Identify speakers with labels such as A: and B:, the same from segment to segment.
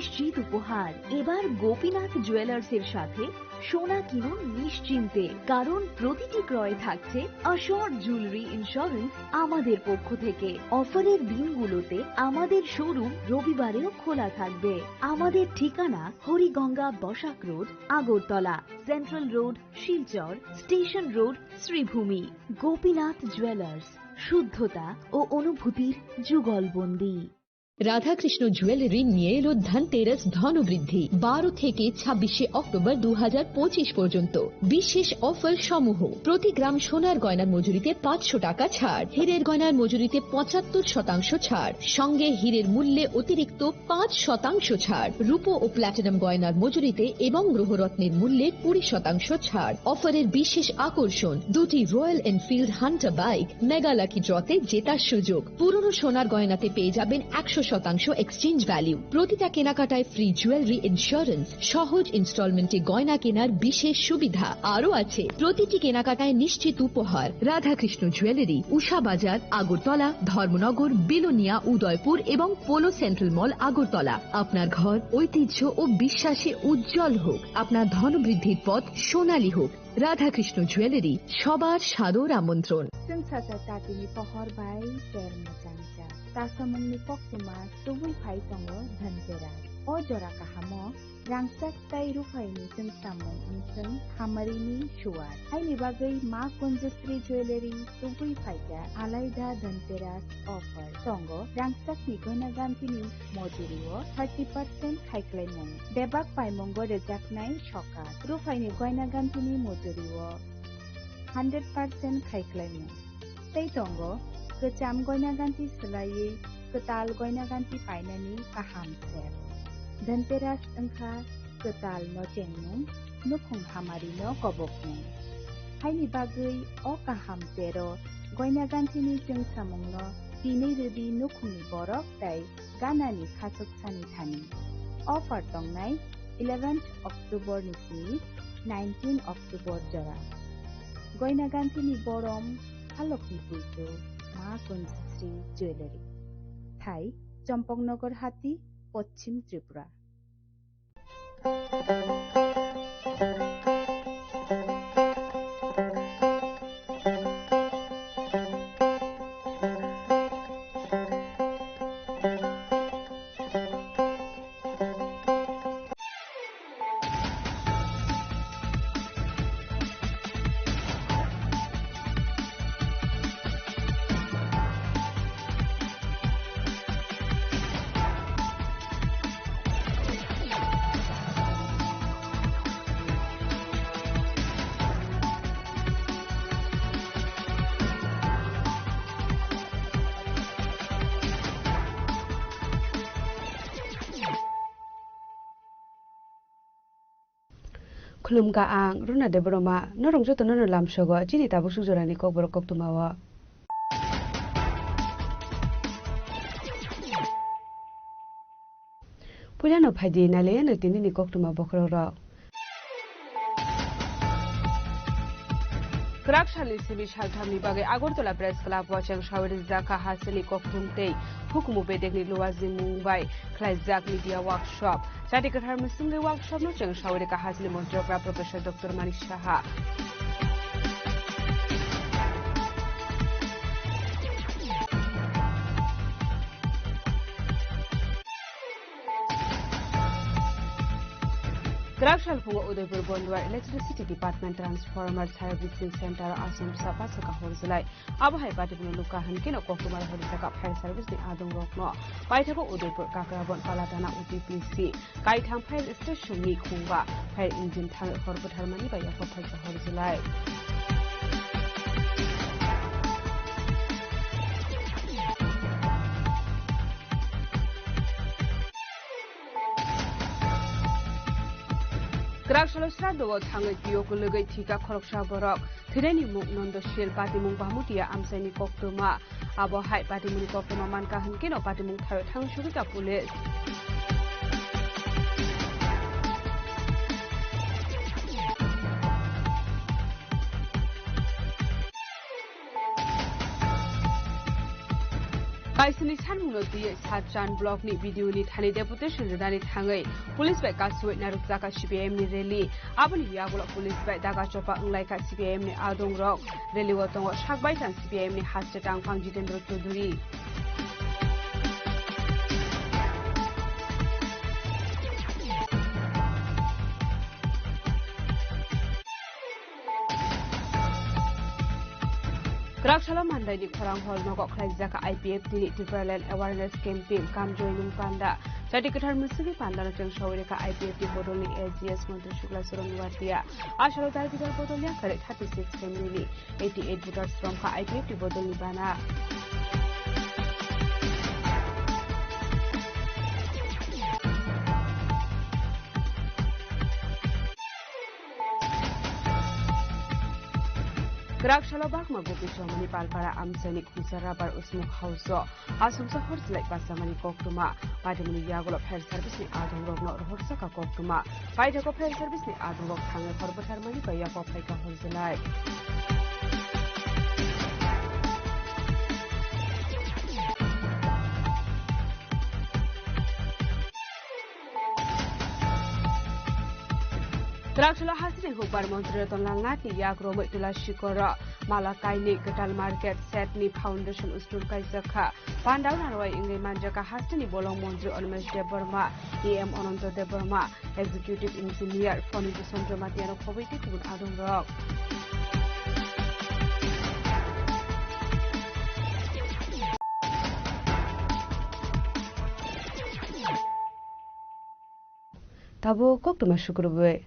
A: নিশ্চিত উপহার। এবার গোপীনাথ জুয়েলার্সের সাথে সোনা কিনুন নিশ্চিন্তে, কারণ প্রতিটি ক্রয়ে থাকছে অ্যাশোর্ড জুয়েলারি ইন্স্যুরেন্স আমাদের পক্ষ থেকে। অফারের দিনগুলোতে আমাদের শোরুম রবিবারেও খোলা থাকবে। আমাদের ঠিকানা Hariganga Basak road, Agartala, central road, Silchar, station road, Sribhumi. Gopinath Jewellers, শুদ্ধতা ও অনুভূতির যুগলবন্দী।
B: রাধাকৃষ্ণ জুয়েলারি নিয়ে এলো ধনতেরাস ধনবৃদ্ধি 12 থেকে 26 অক্টোবর 2025 পর্যন্ত। বিশেষ অফার সমূহ: প্রতি গ্রাম সোনার গয়নার মজুরিতে 500 টাকা ছাড়, হীরের গয়নার মজুরিতে 75% ছাড়, সঙ্গে হীরের মূল্যে অতিরিক্ত 5% ছাড়, রূপো ও প্ল্যাটিনাম গয়নার মজুরিতে এবং গ্রহরত্নের মূল্যে 20% ছাড়। অফারের বিশেষ আকর্ষণ: দুটি Royal Enfield Hunter bike mega lucky ড্রতে জেতার সুযোগ। পুরনো সোনার গয়নাতে পেয়ে যাবেন 100% এক্সচেঞ্জ ভ্যালু। প্রতিটা কেনাকাটায় ফ্রি জুয়েলারি ইন্স্যুরেন্স, সহজ ইনস্টলমেন্টে গয়না কেনার বিশেষ সুবিধা আরও আছে। প্রতিটি কেনাকাটায় নিশ্চিত উপহার। রাধাকৃষ্ণ জুয়েলারি, উষা বাজার, আগরতলা, ধর্মনগর, বিলোনিয়া, উদয়পুর এবং পোলো সেন্ট্রাল মল, আগরতলা। আপনার ঘর ঐতিহ্য ও বিশ্বাসে উজ্জ্বল হোক, আপনার ধনবৃদ্ধির পথ সোনালী হোক। রাধাকৃষ্ণ জুয়েলারি, সবার সাদর আমন্ত্রণ।
C: Tatini pohor bai termo canca. Tasamungni poktuma tubui phai tongo dhanteras. O jora kahamo rangsak tai rufaini samung unsung hamarini shuar. Haini bagai ma Kunjasri jewelry tubui phaika alaida dhanteras offer. Tongo rangsak ni goina gantini mojurio 30% khaiklaimung. Debak paimongo rejaknai shokat. Rufaini goina gantini mojurio 100% khaiklaimung. Tei tongo kecam goina ganti selai ketal goina ganti painani kaham ser. Dhanteras engkha ketal no cengmung nukhung hamari no kobokmung. Haini bagai o kaham sero goina ganti ni jeng samung no dini redi nukhungni borok tai ganani khasok sani thani. Offer tongnai 11th October nisini 19 October jora. Goina ganti ni borom Alokni Puito, Ma Kunjasri Jewelry. Thai, Champongnagar Hati, Poschim Tripura.
D: Khulumka ang runa de broma norong joto nono lamsogo chini tabu sujorani kok borok kok tumawa Pulano phaidi nale no tinini kok tuma bokro ro Krakshali sibi shalthamni bagai Agortola Press Club wachang shawari zaka hasili kokthumtei hukumu bedekni luwazi Mumbai Klaizak Media Workshop Jati kathar musingi workshop no chang shawari ka hasili montrogra Professor Dr. Manik Shaha Krakshal Punga Udaipur Bondwar Electricity Department Transformer Servicing Center Asam Sapa Saka Horzalai Abahai Patipun Lukahan Kino Kokumar Horisaka Fire Service ni Adong Rokno Paitako Udaipur Kakarabon Palatana UTPC Kaitham Fire Station ni Khungba Fire Engine Thang Horbut Harmani Baya Hophal Horzalai Krakshalo Sradowo Thangai Tiyoko Lugai Thika Khoroksha Borok Thireni Muk Nondo Shil Patimung Bahmutia Amsaini Koktoma Abohai Patimuni Koktoma Manka Hankino Patimung Thayo Thang Shurika Police Kaisani Sanmuno Di Satchan Block ni video ni Thani deputation Radani Tangai, Police by Kaswit Narutaka CPM ni Rally, Abani Yagola Police by Daga Chopa Unlaika CPM ni Adong Rock, Rally Watongo Shakbaitan CPM ni Hastetang Pangjiten Rotuduri. Krakshalo Mandai di Korang Hall Nogok Klaizaka IPF di Tiverland Awareness Campaign Kam Joining Panda. Jadi ketar musuhi panda na jeng shawirika IPF di bodolni AGS Menteri Shukla Surongwatia. Ashalo dari kita bodolnya kare 36 family 88 voters from ka IPF di bodolni bana. Krakshalo Bakma Gopi Chomani Palpara Amsanik Husarabar Usmuk Hauso Asumsa Horslek Basamani Koktuma Padimuni Yagol of Health Service ni Adong Rog not Horsaka Koktuma Paidako Health Service ni Adong Rog Tanga Korbatarmani Bayako Paika Horselai Krakshalo Hasini Hukbar Montreton Langati Yagro Mutula Shikora Malakai ni Ketal Market Set ni Foundation Ustul Kaisaka Pandau Narwai Ingai Manjaka Hasini Bolong Montri Onmesh de Burma EM Ononto de Burma Executive Engineer Foni Sondro Matiano Kowiti Kubun Adong Rock Tabo Koktuma Shukurwe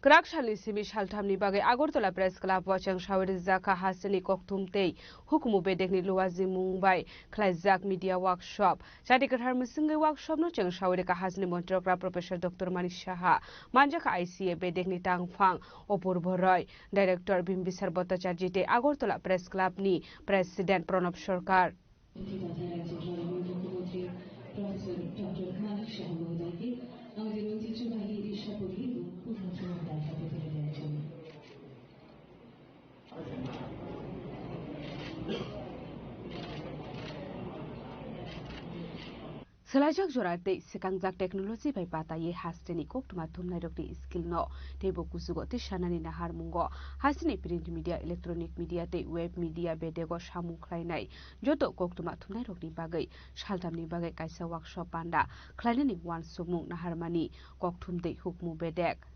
D: Krakshali Simi Shaltamni Bagay Agortola Press Club watching Shawir Zaka Hasani Koktumte, Hukumu Bedekni Luazi Mumbai, Klaizak Media Workshop, Chadikatar Musinga Workshop no Cheng Shawirika Hasni Montrokra Professor Dr. Manishaha, Manjaka ICA Bedekni Tangfang, Opur Boroy, Director Bimbisar Bhattacharjite Agortola Press Club ni President Pranab Sarkar. Selajak jorate sekangjak teknologi bai pata ye hasteni koktuma thumnai rokni skill no tebo kusugo tishanani nahar mungo hasini print media electronic media te web media bedego samu khlainai joto koktuma thumnai rokni bagai shaltamni bagai kaisa workshop panda khlainani wan sumung naharmani kokthumte hukmu bedek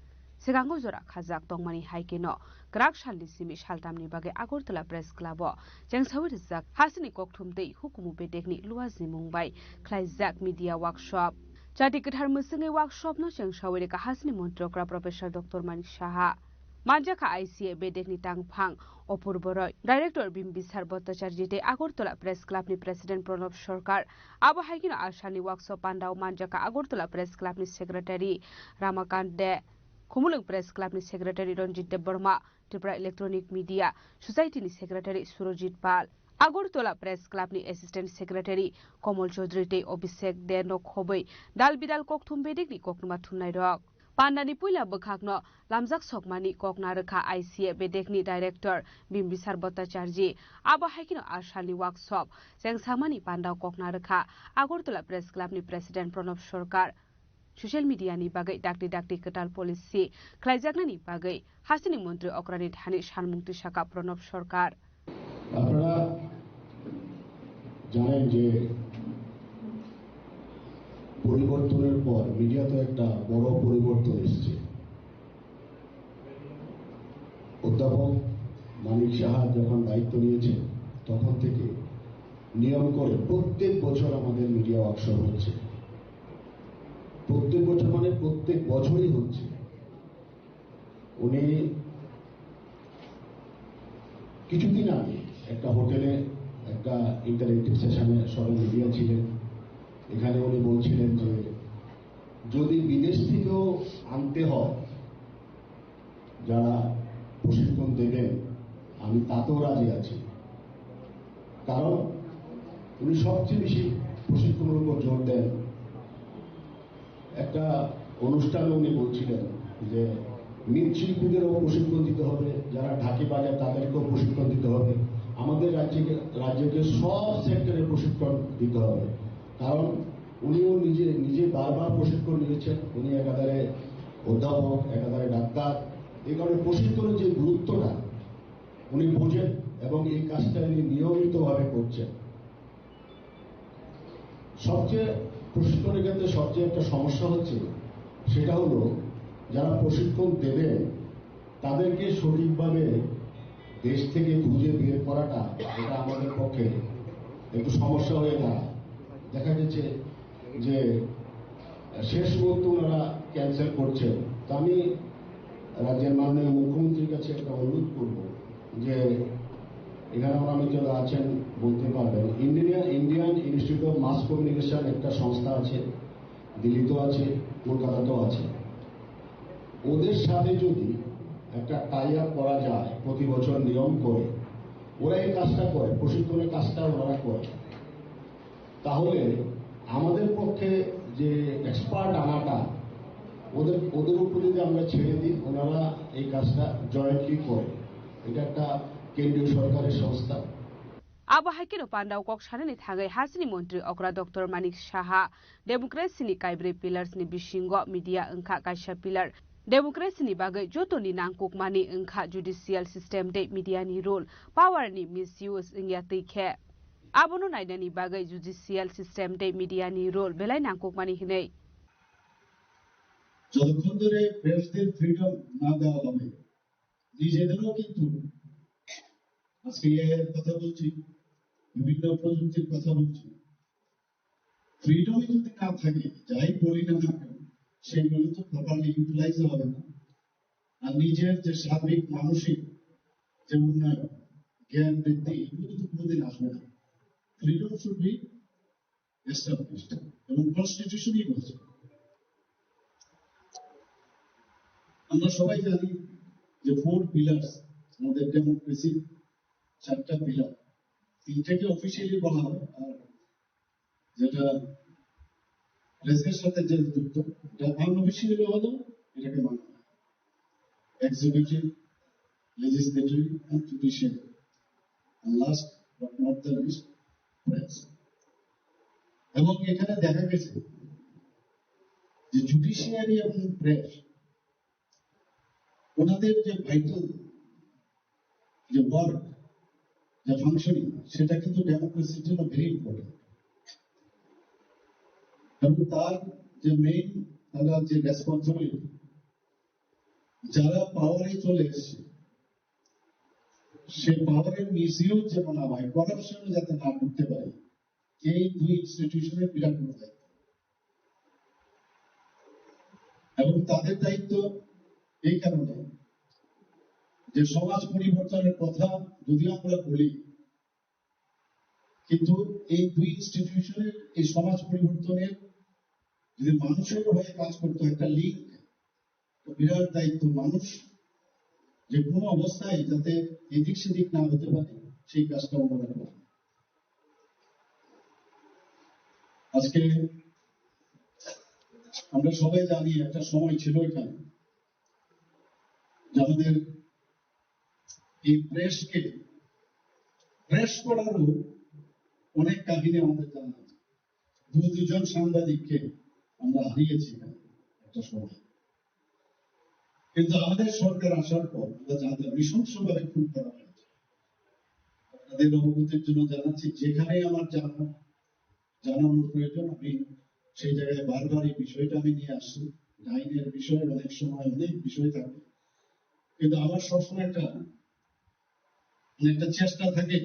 D: Segango jora khajak tongmani haikeno Krakshali Simi Shaltamni Bagay Agortola Press Club Jengsawir Zak Hasini Kokthumte Hukumu Bedekni Luazi Mumbai Klaizak Media Workshop Jadi Ketar Musingi Workshop no Jengsawir ka Hasini Montrokra Professor Dr. Manishaha Manjaka ICA Bedekni Tangphang Opur Boroy Director Bimbisar Bhattacharjite Agortola Press Club ni President Pranab Sarkar Abo haikino Ashani Workshop Pandau Manjaka Agortola Press Club ni Secretary Ramakant De Kumulung Press Club ni Secretary Ranjit Debarma, Tripura Electronic Media, Society ni Secretary Surojit Pal, Agortola Press Club ni Assistant Secretary Komol Chaudhary te Obisek Deno Khobei, Dal Bidal Kokthum Bedek ni Koknuma Thunai Rok. Pandani Puila Bakhakno, Lamjak Sokmani Kokna Rekha ICA Bedek ni Director Bimbisar Bhattacharji, Abo Haikino Ashali Workshop, Jengsamani Pandau Kokna Rekha, Agortola Press Club ni President Pranab Sarkar, Social media ni bagai dakti ketal polisi Klaizakna ni bagai Hasini Montri Okrani Thani Shanmukti Shaka Pranab Sarkar
E: আপনারা জানেন যে পরিবর্তনের পর মিডিয়াতে একটা বড় পরিবর্তন এসেছে অধ্যাপক মানিক সাহা যখন দায়িত্ব নিয়েছেন তখন থেকে নিয়ম করে প্রত্যেক বছর আমাদের মিডিয়া ওয়ার্কশপ হচ্ছে প্রত্যেক বছর মানে প্রত্যেক বছরই হচ্ছে উনি কিছুদিন আগে একটা হোটেলে একটা ইন্টারেক্টিভ সেশনে সবাই মিডিয়া ছিলেন এখানে উনি বলছিলেন যে যদি বিদেশ থেকেও আনতে হয় যারা প্রশিক্ষণ দেবেন আমি তাতেও রাজি আছি কারণ উনি সবচেয়ে বেশি প্রশিক্ষণের উপর জোর দেন একটা অনুষ্ঠানে উনি বলছিলেন যে মৃৎশিল্পীদেরও প্রশিক্ষণ দিতে হবে যারা ঢাকি বাজায় তাদেরকেও প্রশিক্ষণ দিতে হবে আমাদের রাজ্যকে সব সেক্টরে প্রশিক্ষণ দিতে হবে। কারণ উনিও নিজে বারবার প্রশিক্ষণ নিয়েছেন। উনি একাধারে অধ্যাপক, একাধারে ডাক্তার। এই কারণে প্রশিক্ষণের যে গুরুত্বটা উনি বোঝেন এবং এই কাজটা উনি নিয়মিতভাবে করছেন। সবচেয়ে প্রশিক্ষণের ক্ষেত্রে সবচেয়ে একটা সমস্যা হচ্ছে, সেটা হলো যারা প্রশিক্ষণ দেবেন তাদেরকে সঠিকভাবে দেশ থেকে খুঁজে বের করাটা, এটা আমাদের পক্ষে একটু সমস্যা হয়ে দাঁড়ায়। দেখা যাচ্ছে যে শেষ মুহূর্তে ওনারা ক্যান্সেল করছেন। তো আমি রাজ্যের মাননীয় মুখ্যমন্ত্রীর কাছে একটা অনুরোধ করব যে এখানে ওনারা যারা আছেন বলতে পারবেন, Indian Institute of Mass Communication একটা সংস্থা আছে, দিল্লিতেও আছে, কলকাতাতেও আছে। ওদের সাথে যদি একটা টাই আপ করা যায়, প্রতি বছর নিয়ম করে ওরা এই কাজটা করে, প্রশিক্ষণের কাজটা ওনারা করে, তাহলে আমাদের পক্ষে যে এক্সপার্ট আনাটা ওদের উপর যদি আমরা ছেড়ে দিই, ওনারা এই কাজটা জয়েন্টলি করে। এটা একটা কেন্দ্রীয় সরকারের সংস্থা।
D: Abahakino Pandau Kok Shanani Thangai Hasini Montri Okra Dr. Manik Shaha Democracy ni Kaibre Pillars ni Bishingo Media Engka Kaisha Pillar Democracy ni Bagai Joto ni Nangkuk Mani Engka Judicial System de Media ni Role Power ni Misuse Ingya Tike Abono Naida ni Bagai Judicial System de Media ni Role Belai Nangkuk Mani Hinei
F: যতক্ষণ ধরে প্রেসদের freedom না দেওয়া হবে, নিজেদেরও কিন্তু আজকে এর কথা বলছি, বিভিন্ন প্রযুক্তির কথা বলছি, ফ্রিডমই যদি না থাকে, যাই বলি না কেন সেগুলো তো প্রপারলি ইউটিলাইজ হবে না। আর নিজের যে সার্বিক মানসিক যে উন্নয়ন, জ্ঞান বৃদ্ধি, এগুলো তো কোনোদিন আসবে না। ফ্রিডম শুড বি এস্টাবলিশড এবং কনস্টিটিউশনই বলছে। আমরা সবাই জানি যে 4 পিলার্স আমাদের ডেমোক্রেসির 4টা পিলার, 3টাকে অফিসিয়ালি বলা হয়, আর যেটা প্রেসের সাথে যে যুক্ত এটা আনঅফিসিয়ালি হলো, এটাকে মানা হয় executive, legislative and judiciary, last but not the least press. এবং এখানে দেখা গেছে যে জুডিশিয়ারি এবং প্রেস ওনাদের যে ভাইটাল যে ওয়ার্ক, যে ফাংশনিং, সেটা কিন্তু ডেমোক্রেসির জন্য ভেরি ইম্পর্টেন্ট। এবং তার যে মেইন তারা যে রেসপন্সিবিলিটি, যারা পাওয়ারে চলে এসছে সে পাওয়ারের মিসইউজ যেন না হয়, করাপশন যাতে না করতে পারে, এই 2 ইনস্টিটিউশনের বিরাট বড় দায়িত্ব। এবং তাদের দায়িত্ব এই কারণে যে সমাজ পরিবর্তনের কথা যদিও আমরা বলি, কিন্তু এই 2 ইনস্টিটিউশনের এই সমাজ পরিবর্তনের যদি মানুষের হয়ে কাজ করতে হয়, একটা লিঙ্ক, তো বিরাট দায়িত্ব। মানুষ যে কোনো অবস্থায় যাতে এদিক সেদিক না হতে পারে সেই কাজটা ওনারা করে। আজকে আমরা সবাই জানি একটা সময় ছিল এখানে যে আমাদের এই প্রেসকে প্রেস করারও অনেক কাহিনী আমাদের জানা আছে। 2 জন সাংবাদিককে আমরা হারিয়েছি একটা সময়। কিন্তু আমাদের সরকার আসার পর আমরা জানতাম নৃশংসভাবে খুন করা হয়েছে। আপনাদের অবগতির জন্য জানাচ্ছি, যেখানে আমার জানানোর প্রয়োজন আমি সেই জায়গায় বারবার এই বিষয়টা আমি নিয়ে আসছি। আইনের বিষয়ে অনেক সময় অনেক বিষয় থাকে, কিন্তু আমার সবসময় একটা চেষ্টা থাকে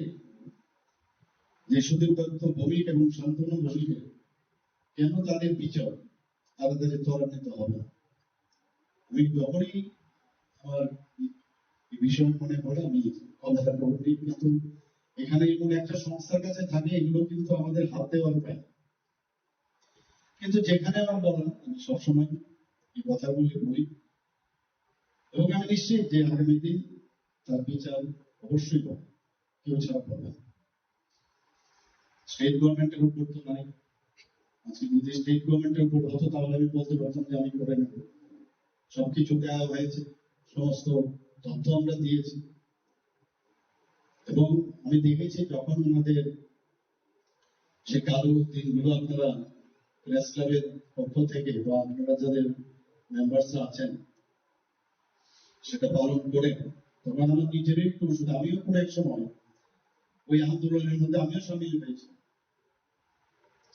F: যে সুদীপ দত্ত ভৌমিক এবং শান্তনু ভৌমিকে কেন তাদের বিচার তাড়াতাড়ি ত্বরান্বিত হবে না। আমি যখনই আমার এই বিষয় মনে পড়ে আমি কথাটা বলি, কিন্তু এখানে এমন একটা সংস্থার কাছে থাকে, এগুলো কিন্তু আমাদের হাত দেওয়ার উপায়। কিন্তু যেখানে আমার বলা, আমি সবসময় এই কথাগুলি বলি এবং আমি নিশ্চিত যে আগামী দিন তার বিচার অবশ্যই পাবে, কেউ ছাড়া পাবে না। স্টেট গভর্নমেন্টের উপর তো নাই। আজকে যদি স্টেট গভর্নমেন্টের উপর হতো তাহলে আমি বলতে পারতাম যে আমি করে নেব। সবকিছু দেওয়া হয়েছে, সমস্ত তথ্য আমরা দিয়েছি। এবং আমি দেখেছি যখন ওনাদের সে কালো দিনগুলো আপনারা প্রেস ক্লাবের পক্ষ থেকে বা আপনারা যাদের মেম্বার্সরা আছেন সেটা পালন করেন, তখন আমার নিজেরই একটু শুধু আমিও কোনো এক সময় ওই আন্দোলনের মধ্যে আমিও সামিল হয়েছি,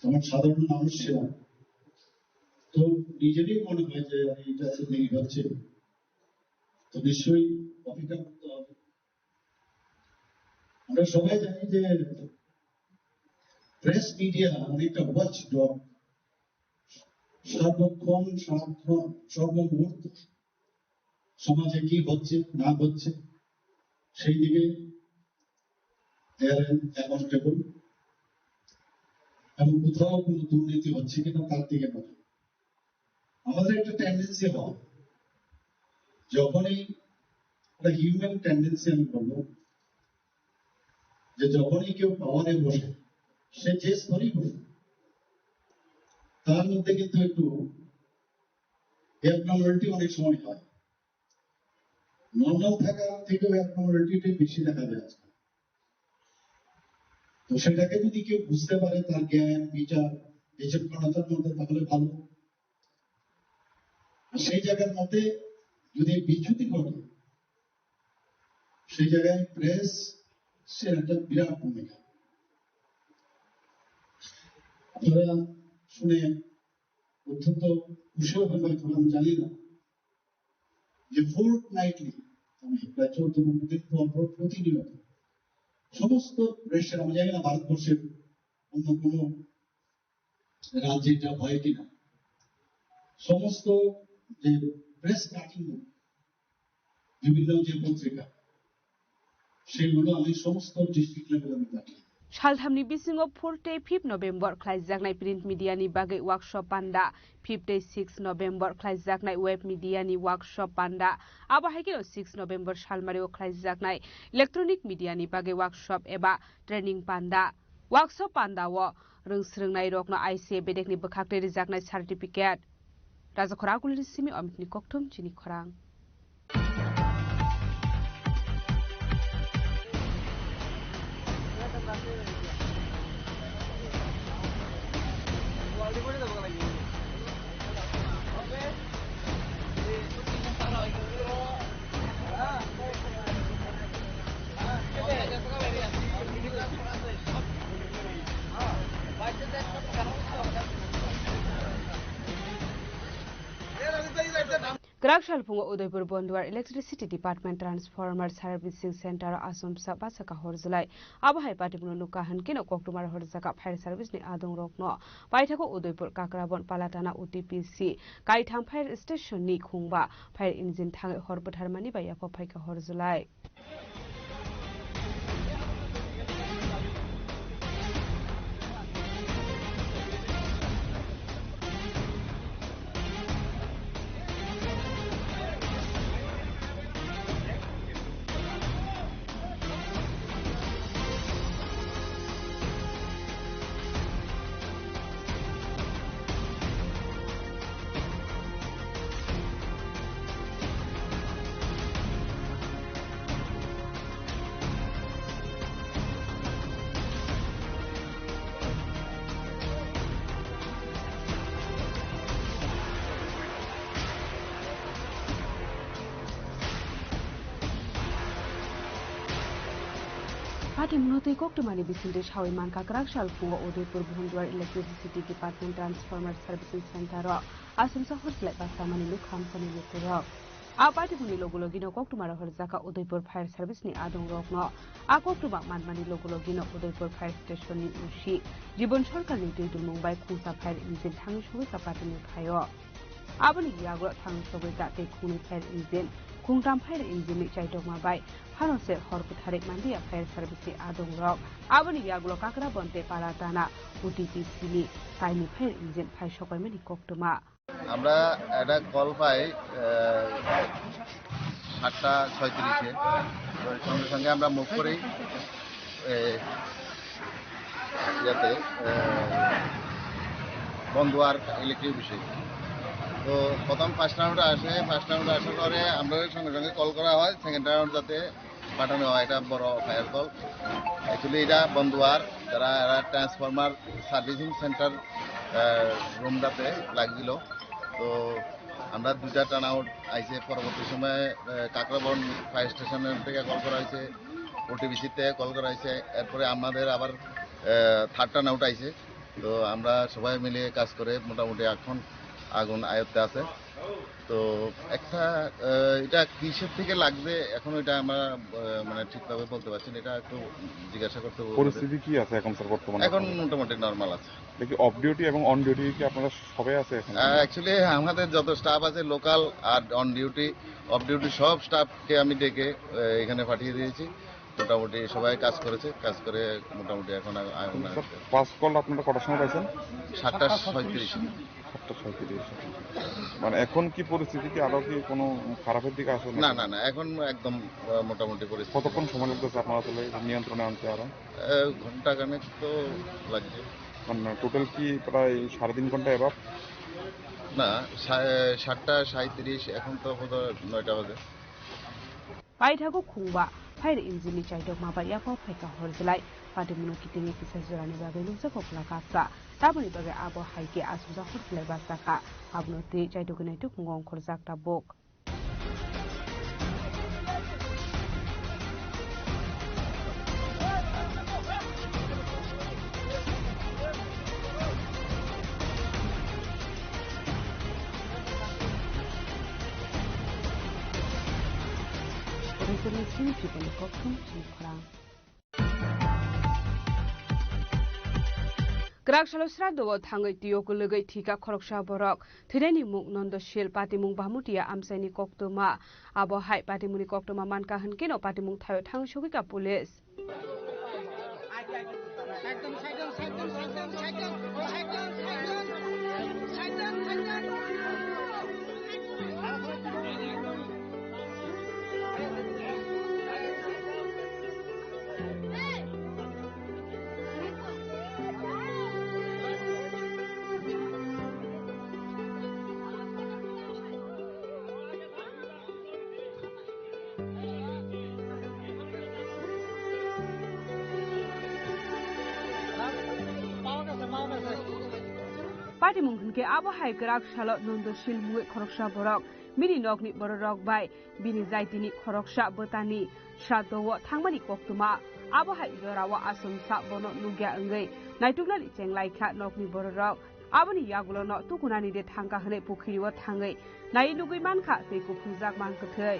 F: আমার সাধারণ মানুষ ছিলাম। তো নিজেরই মনে হয় যে এটা দেরি হচ্ছে, তো নিশ্চয়ই অপেক্ষা করতে হবে। আমরা সবাই জানি যে প্রেস মিডিয়া অনেকটা ওয়াচ ডগ, সর্বক্ষণ সারাক্ষণ সর্বমুহূর্ত সমাজে কি হচ্ছে না হচ্ছে সেই দিকে অ্যাকাউন্টেবল এবং কোথাও কোনো দুর্নীতি হচ্ছে কিনা তার দিকে নজর। আমাদের একটা টেন্ডেন্সি হয়, যখনই একটা হিউম্যান টেন্ডেন্সি আমি বলবো, যে যখনই কেউ পাওয়ারে বসে সে যে স্তরেই বসে তার মধ্যে কিন্তু একটু অ্যাবনর্মালিটি অনেক সময় হয়। নর্মাল থাকা থেকেও অ্যাবনর্মালিটি বেশি দেখা যায়। তো সেটাকে যদি কেউ বুঝতে পারে, তার জ্ঞান বিচার বিচক্ষণতার মধ্যে, তাহলে ভালো। সেই জায়গার মধ্যে যদি বিচ্যুতি ঘটে, সেই জায়গায় প্রেস সে একটা বিরাট ভূমিকা। আপনারা শুনে অত্যন্ত খুশি হবেন, হয়তো আমি জানি না যে ফোর্টনাইটলি, আমি প্রায় 14-15 দিন পর প্রতিনিয়ত সমস্ত প্রেসের, আমি জানি না ভারতবর্ষের অন্য কোনো রাজ্যে এটা হয় কিনা, সমস্ত যে প্রেস কাটিং বিভিন্ন যে পত্রিকা সেগুলো আমি সমস্ত ডিস্ট্রিক্ট লেভেলে আমি কাটি।
D: सालथामनि बिसिङाव 4-5 नभेम्बर खालायजानाय प्रिन्ट मिडियानि बागै वर्कशप पान्डा 5-6 नभेम्बर खालायजानाय वेब मिडियानि वर्कशप पान्डा आबाहायकेनो 6 नभेम्बर सालमारियाव खालायजानाय इलेक्ट्रनिक मिडियानि बागै वर्कशप एबा ट्रेनिं पान्डा वर्कशप पान्डाव रोंस्रोंनाय रकनो आइसे बेदेकनि बोखाक्टे रिजाकनाय सार्टिफिकेट राजा खरागुलिनि सिमी अमितनि कक्थुम चिनि खरां। ग्राकसालफुङो Udaipur Banduar electricity department transformer servicing centre आसमसा बासाका हरजुलाई आबहाय पाटिपुनो लुका हनकेनो कक्टुमार हरजाका फायर सर्भिसनि आदं रकनो बाइथाको उदयपुर काकराबन पालाटाना उटिपिसि काइथाम फायर स्टेशननि खुंबा फायर इन्जिन थाङै हरबोथारमानि बायाफा फाइका हरजुलाई। पार्टी मुनोतै कोक्टुमानि बिसिन्टे सावै मानका ग्राकसालफुङो Udaipur Banduar electricity department transformer servicing centre आसमसा हरजुलाई बासामानि लुखाम पनि लेतर आ पार्टीफोरनि लोगोलोगिनो कक्टुमार हरजाका उदयपुर फायर सर्भिसनि आदं रकनो आ कक्टुमा मानमानि लोगोलोगिनो उदयपुर फायर स्टेशननि उसी जीवन सरकारनि दैदुल मुंबाइ खुंसा फायर इन्जिन थाङै सगैका पार्टीनि फायो आबनि याग्र थाङै सगैका दै खुंनि फायर इन्जिन खुंथाम फायर इन्जिननि चाइटकमा बाय फारसे हरबोथारे मान्दिया फायर सर्भिसनि आदं रक आबनि याग्र काकरा बन्ते पालाटाना उटिपिसिनि काइनि फायर इन्जिन फाय सकाइमानि कक्टुमा
G: আমরা একটা কল পাই 7:36-এ, সঙ্গে সঙ্গে আমরা মুভ করি ইয়াতে বন্দুয়ার ইলেকট্রিক অফিসে। তো প্রথম ফার্স্ট রাউন্ডে আসে, ফার্স্ট রাউন্ডে আসার পরে আমরা সঙ্গে সঙ্গে কল করা হয় সেকেন্ড রাউন্ড যাতে পাঠানো হয়। এটা বড় ফায়ার কল। অ্যাকচুয়ালি এটা বন্ধুয়ার যারা ট্রান্সফরমার সার্ভিসিং সেন্টার রুমটাতে লাগছিল। তো আমরা 2টা টার্ন আউট আইসে। পরবর্তী সময়ে কাকরাবন ফায়ার স্টেশনের থেকে কল করা হয়েছে, ওটিবিসি থেকে কল করা হয়েছে। এরপরে আমাদের আবার 3rd টার্ন আউট আইসে। তো আমরা সবাই মিলে কাজ করে মোটামুটি এখন আগুন আয়ত্তে আছে। তো একটা এটা কিসের থেকে লাগবে এখন এটা আমরা মানে ঠিকভাবে বলতে পারছি না, এটা একটু জিজ্ঞাসা করতে হবে।
H: পরিস্থিতি কি আছে এখন স্যার বর্তমানে?
G: এখন মোটামুটি নর্মাল আছে।
H: দেখি অফ ডিউটি এবং অন ডিউটি কি আপনারা সবাই আছে এখন?
G: অ্যাকচুয়ালি আমাদের যত স্টাফ আছে লোকাল আর অন ডিউটি অফ ডিউটি সব স্টাফকে আমি ডেকে এখানে পাঠিয়ে দিয়েছি। মোটামুটি সবাই কাজ করেছে, কাজ করে মোটামুটি এখন
H: ফার্স্ট কল আপনারা কটার সময় পাইছেন?
G: 7:37।
H: 7:37। মানে এখন কি পরিস্থিতি, কি আরো কি কোনো খারাপের দিকে আছে?
G: না না না, এখন একদম মোটামুটি পরিস্থিতি।
H: কতক্ষণ সময় লাগতেছে আপনারা তাহলে নিয়ন্ত্রণে আনতে? আরো
G: ঘন্টা খানেক তো লাগছে।
H: মানে টোটাল কি প্রায় 3.5 ঘন্টা এবার?
G: না, 7:37, এখন তো বোধহয় 9টা বাজে।
D: পাইথাগো খুংবা फायर इन्जिननि चाइदोक माबाया फाइका हरजलाय पाटिमुनो किटिंनि किसा जरानि बागै लुजाखौ प्लाकासा ताबनि बागै आबो हाइके आसुजा हरजलाय बासाखा आबनो ते चाइदोक नाइतुक मुंगं खरजाक ताबक Gerak salosra dawa thangai tiyok legai thika khoroksa borok thireni muk nondoshil patimung bamutia amsaini koktoma abo hai patimuni koktoma manka hankeno patimung thayo thang shogika police Patimung ke abo hai gerak salo nondoshil muwe khoroksa borok mini nokni borok bai bini zaitini khoroksa botani shradowo thangmani koktuma abo hai jorawa asumsa bono nugya ngai naituknani chenglai-kha nokni borok aboni yagulo no tukunani de thangka hne pukhriwo thangai nai lugui mankha teiku phujak mankathai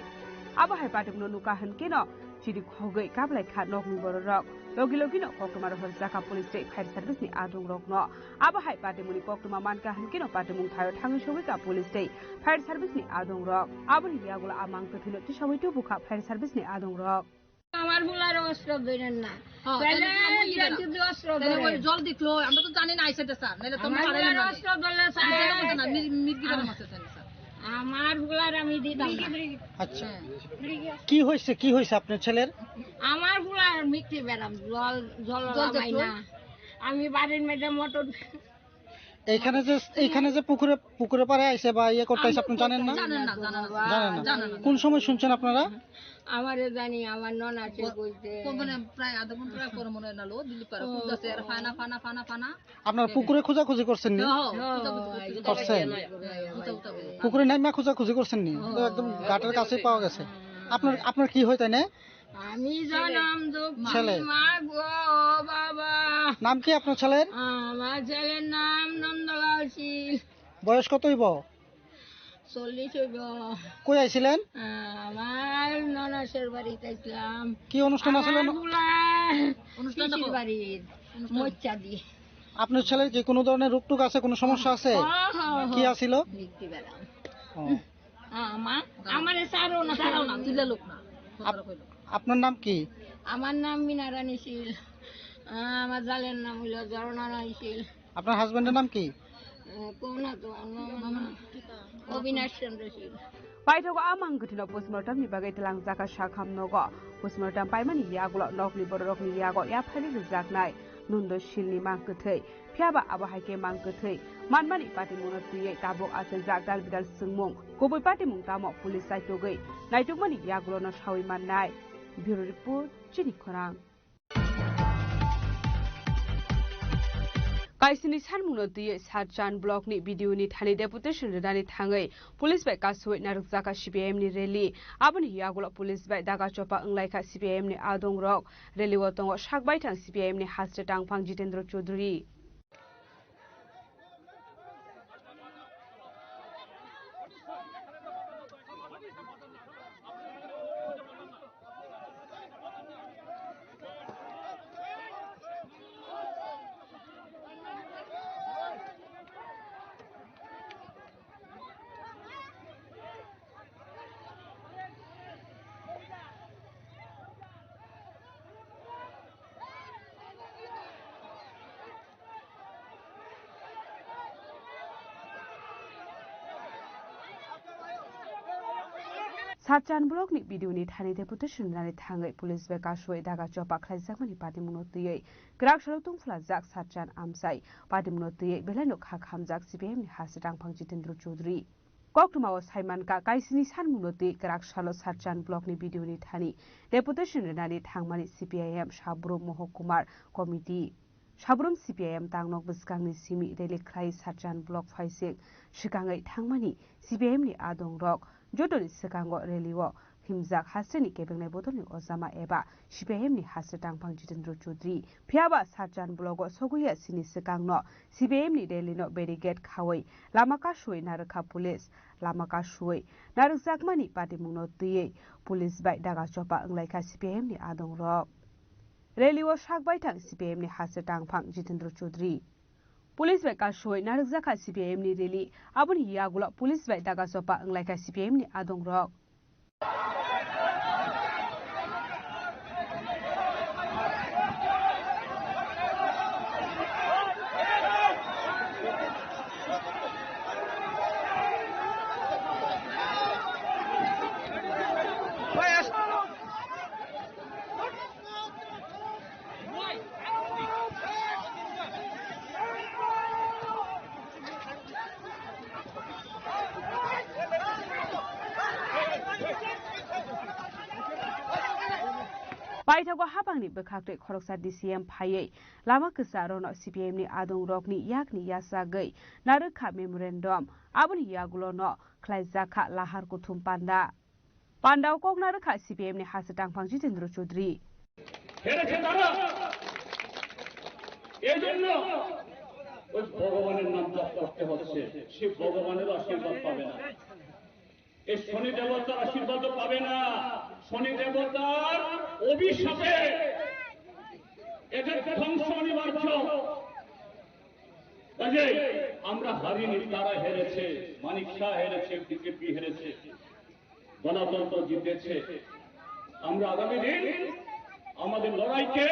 D: abo hai patimung nuka hanke no chiri khogai kablai-kha nokni borok logi no koktuma horjaka police state fire service ni adung rok no abo hai patimuni koktuma manka hanke no patimung thayo thangai shogika police state fire service ni adung rok aboni yagulo amang kathilo tisawai tu bukha fire service ni adung rok
I: আমার বুলার অস্ত্র ধরেন না তাহলে যদি অস্ত্র ধরে ওই জল দিকলো আমরা তো জানি না আইসেতে স্যার নালে তোমরা পারেন না অস্ত্র ধরলে স্যার না মির্গি করে মারতে স্যার আমার বুলার আমি দিতাম
J: আচ্ছা কি হইছে আপনার ছেলের
I: আমার বুলার মিষ্টি বেরাম জল লাগাই না আমি বাড়ির মধ্যে মোটর
J: এইখানে যে পুকুরে পারে আইছে বা ইয়ে করতে আইছে আপনি জানেন না জানেন না কোন সময় শুনছেন আপনারা
I: আমারে জানি আমার নন আছে কইতে
K: মানে প্রায় আধা ঘন্টা পর মনে নালো দিল্লি পারে খুঁজছে আর ফানা
J: আপনারা পুকুরে খোঁজাখুঁজি করছেন নি করছেন পুকুরে নাইমা খোঁজাখুঁজি করছেন নি তো একদম ঘাটের কাছে পাওয়া গেছে আপনার কি হয় তাই না
I: আমি জানাম তো
J: ছেলে
I: মা গো বাবা
J: নাম কি আপনার ছেলের
I: আমার ছেলের নাম নন্দলাল শীল
J: বয়স কত হইব
I: 40 হইব
J: কই আইছিলেন
I: আমার ননাসের বাড়িতে আইছিলাম
J: কি অনুষ্ঠান আছিল
I: অনুষ্ঠান বাড়ির মোচ্চা দি
J: আপনার ছেলের কি কোনো ধরনের রোগটুক আছে কোনো সমস্যা আছে কি আছিল
I: দেখতে পেলাম আমারে সারো না তুলে লোক না
J: আপনার নাম কি
I: আমার নাম মিনা রানী শীল আমার জালের নাম হলো ঝরনা রানী শীল
J: আপনার হাজবেন্ডের নাম কি
I: কোনা তো অবিনাশ চন্দ্র শীল
D: Paithago amang gthino postmortem ni bagai telang jaka shakham nogo postmortem paimani yagulo nokni borokni yago ya phali jaknai nundo shilni mang gthei phiaba abo haike mang gthei manmani patimuno tuye tabok asen jakdal bidal sungmung koboi patimung tamo police saitogei naitukmani yagulo no sawi mannai bureau report চিনিখরাং काइसिनी सानमुनोती सातजान ब्लॉकनि भिडियोनि थानि deputation रेदानि थाङै police बाय कासुइ नारुकजाका CPIM नि रेली आबनि यागुला पुलिस बाय दागा चोपा अंलाइका CPIM नि आदोंग रक रेली वतंग साकबाय थां CPIM नि हास्टे टांगफां जितेन्द्र चौधरी सातजान ब्लॉकनि भिडियोनि थानि डेपुटेशन रेदानि थाङै पुलिस बाय कासुइ दागा चोपा ख्लाइजाकमानि पार्टीमुनोतीयै ग्राक सलौतुं फ्लाजाक सातजान आमसाइ पार्टीमुनोतीयै बेलाइनो खाक हामजाक CPIM नि हास्टे टांगफां जितेन्द्र चौधरी कक्टुमाव साइमानका काइसिनी सानमुनोती ग्राक सालो सातजान ब्लॉकनि भिडियोनि थानि deputation रेदानि थांमानि CPIM Sabroom महकुमार committee Sabroom CPIM तांनक बसकांनि सिमि रेली ख्लाइ सातजान ब्लॉक फाइसिं सिगाङै थांमानि CPIM नि आदोंग रक जोटोनि सिगाङाव रेलीआव हिमजाक हास्टेनि केबेंनाय बदलनि अजामा एबा CPIM नि हास्टे टांगफां जितेन्द्र चौधरी फियाबा सातजान ब्लॉकआव सगुया सिनि सिगांनो CPIM नि रेलीनो बेरिगेट खावै लामा कासुइ नारुखा पुलिस लामा कासुइ नारुकजाकमानि पार्टीमुनोतीयै पुलिस बाय दागा चोपा अंलाइका CPIM नि आदोंग रक रेलीआव साकबाय थां CPIM नि हास्टे टांगफां जितेन्द्र चौधरी पुलिस बाय कासुइ नारुकजाका CPIM नि रेली आबनि यागुला पुलिस बाय दागा चोपा अंलाइका CPIM नि आदोंग रक बाइथागो हाबांनि बोखाक्टे खरकसा DCM फायै लामा गोसारोनो CPIM नि आदोंग रकनि याकनि यासागै नारुखा मेमोरेन्डम आबनि यागुलोनो ख्लाइजाका लाहार कुथुम पान्डा पान्डाव कक नारुखा CPIM नि हास्टे टांगफां जितेन्द्र चौधरी
L: হেরেছে তারা এই জন্য ওই ভগবানের নাম জপ করতে হচ্ছে সে ভগবানের আশীর্বাদ পাবে না এই শনি দেবতার আশীর্বাদ পাবে না শনি দেবতার অভিশাপে এদের ধ্বংস অনিবার্য কাজে আমরা হারিনি তারা হেরেছে মানিক শাহ হেরেছে বিজেপি হেরেছে গণতন্ত্র জিতেছে আমরা আগামী দিন আমাদের লড়াইকে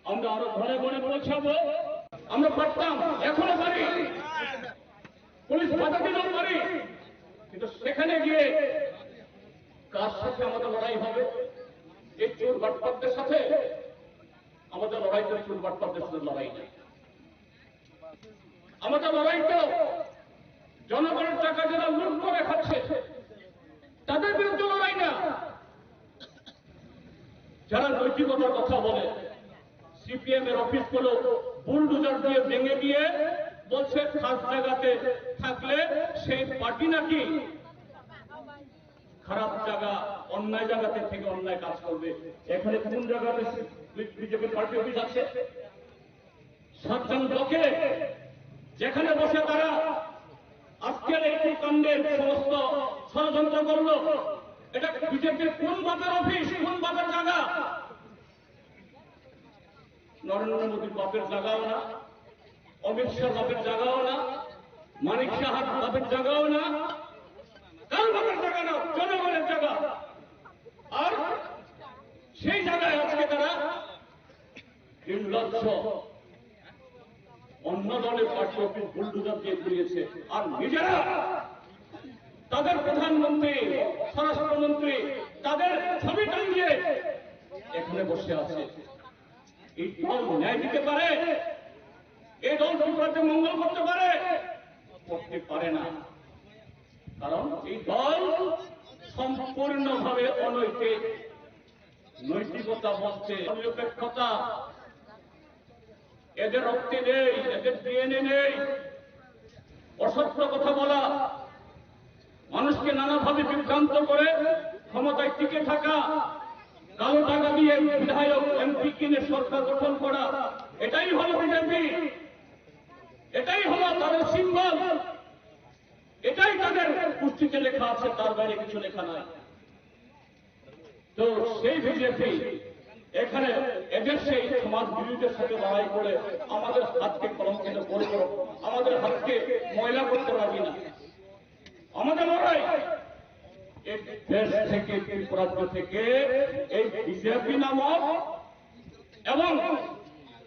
L: আমরা আরো ঘরে ঘরে পৌঁছাবো আমরা পারতাম এখনো পারি পুলিশ বাধা দিলেও পারি কিন্তু সেখানে গিয়ে কার সাথে আমাদের লড়াই হবে এই চোর বাটপারদের সাথে আমাদের লড়াই তো চোর বাটপারদের সাথে লড়াই না আমাদের লড়াই তো জনগণের টাকা যারা লুট করে খাচ্ছে তাদের বিরুদ্ধে লড়াই না যারা নৈতিকতার কথা বলে CPIM এর অফিসগুলো বুলডোজার দিয়ে ভেঙে দিয়ে বলছে খাস জায়গাতে থাকলে সেই পার্টি নাকি খারাপ জায়গা অন্যায় জায়গাতে থেকে অন্যায় কাজ করবে এখানে কোন জায়গাতে বিজেপি পার্টি অফিস আছে সাতজান ব্লকে যেখানে বসে তারা আজকের এই কাণ্ডের সমস্ত ষড়যন্ত্র করলো এটা বিজেপির কোন বাপের অফিস কোন বাপের জায়গা নরেন্দ্র মোদীর বাপের জায়গাও না অমিত শাহ বাপের জায়গাও না মানিক শাহর বাপের জায়গাও না কার বাপের জায়গা না জনগণের জায়গা আর সেই জায়গায় আজকে তারা নির্লজ্জ অন্য দলের পার্টি অফিস বুলডোজার দিয়ে ঘুরিয়েছে আর নিজেরা তাদের প্রধানমন্ত্রী স্বরাষ্ট্রমন্ত্রী তাদের ছবি টাঙিয়ে এখানে বসে আছে এই দল ন্যায় দিতে পারে এই দল সরকারকে মঙ্গল করতে পারে না কারণ এই দল সম্পূর্ণভাবে অনৈতিক নৈতিকতা বলতে নিরপেক্ষতা এদের রক্তে নেই, এদের ডিএনএ নেই। অসত্য কথা বলা, মানুষকে নানাভাবে বিভ্রান্ত করে ক্ষমতায় টিকে থাকা, কালো টাকা দিয়ে বিধায়ক এমপি কিনে সরকার গঠন করা, এটাই হলো বিজেপি, এটাই হলো তাদের সিম্বল, এটাই তাদের পুস্তিকে লেখা আছে, তার বাইরে কিছু লেখা নাই। তো সেই বিজেপি এখানে এদের সেই সমাজ বিরোধীদের সাথে লড়াই করে আমাদের হাতকে কলঙ্কিত করে, আমাদের হাতকে ময়লা করতে পারবি না। আমাদের লড়াই এই দেশ থেকে, রাজ্য থেকে এই বিজেপি নামক এবং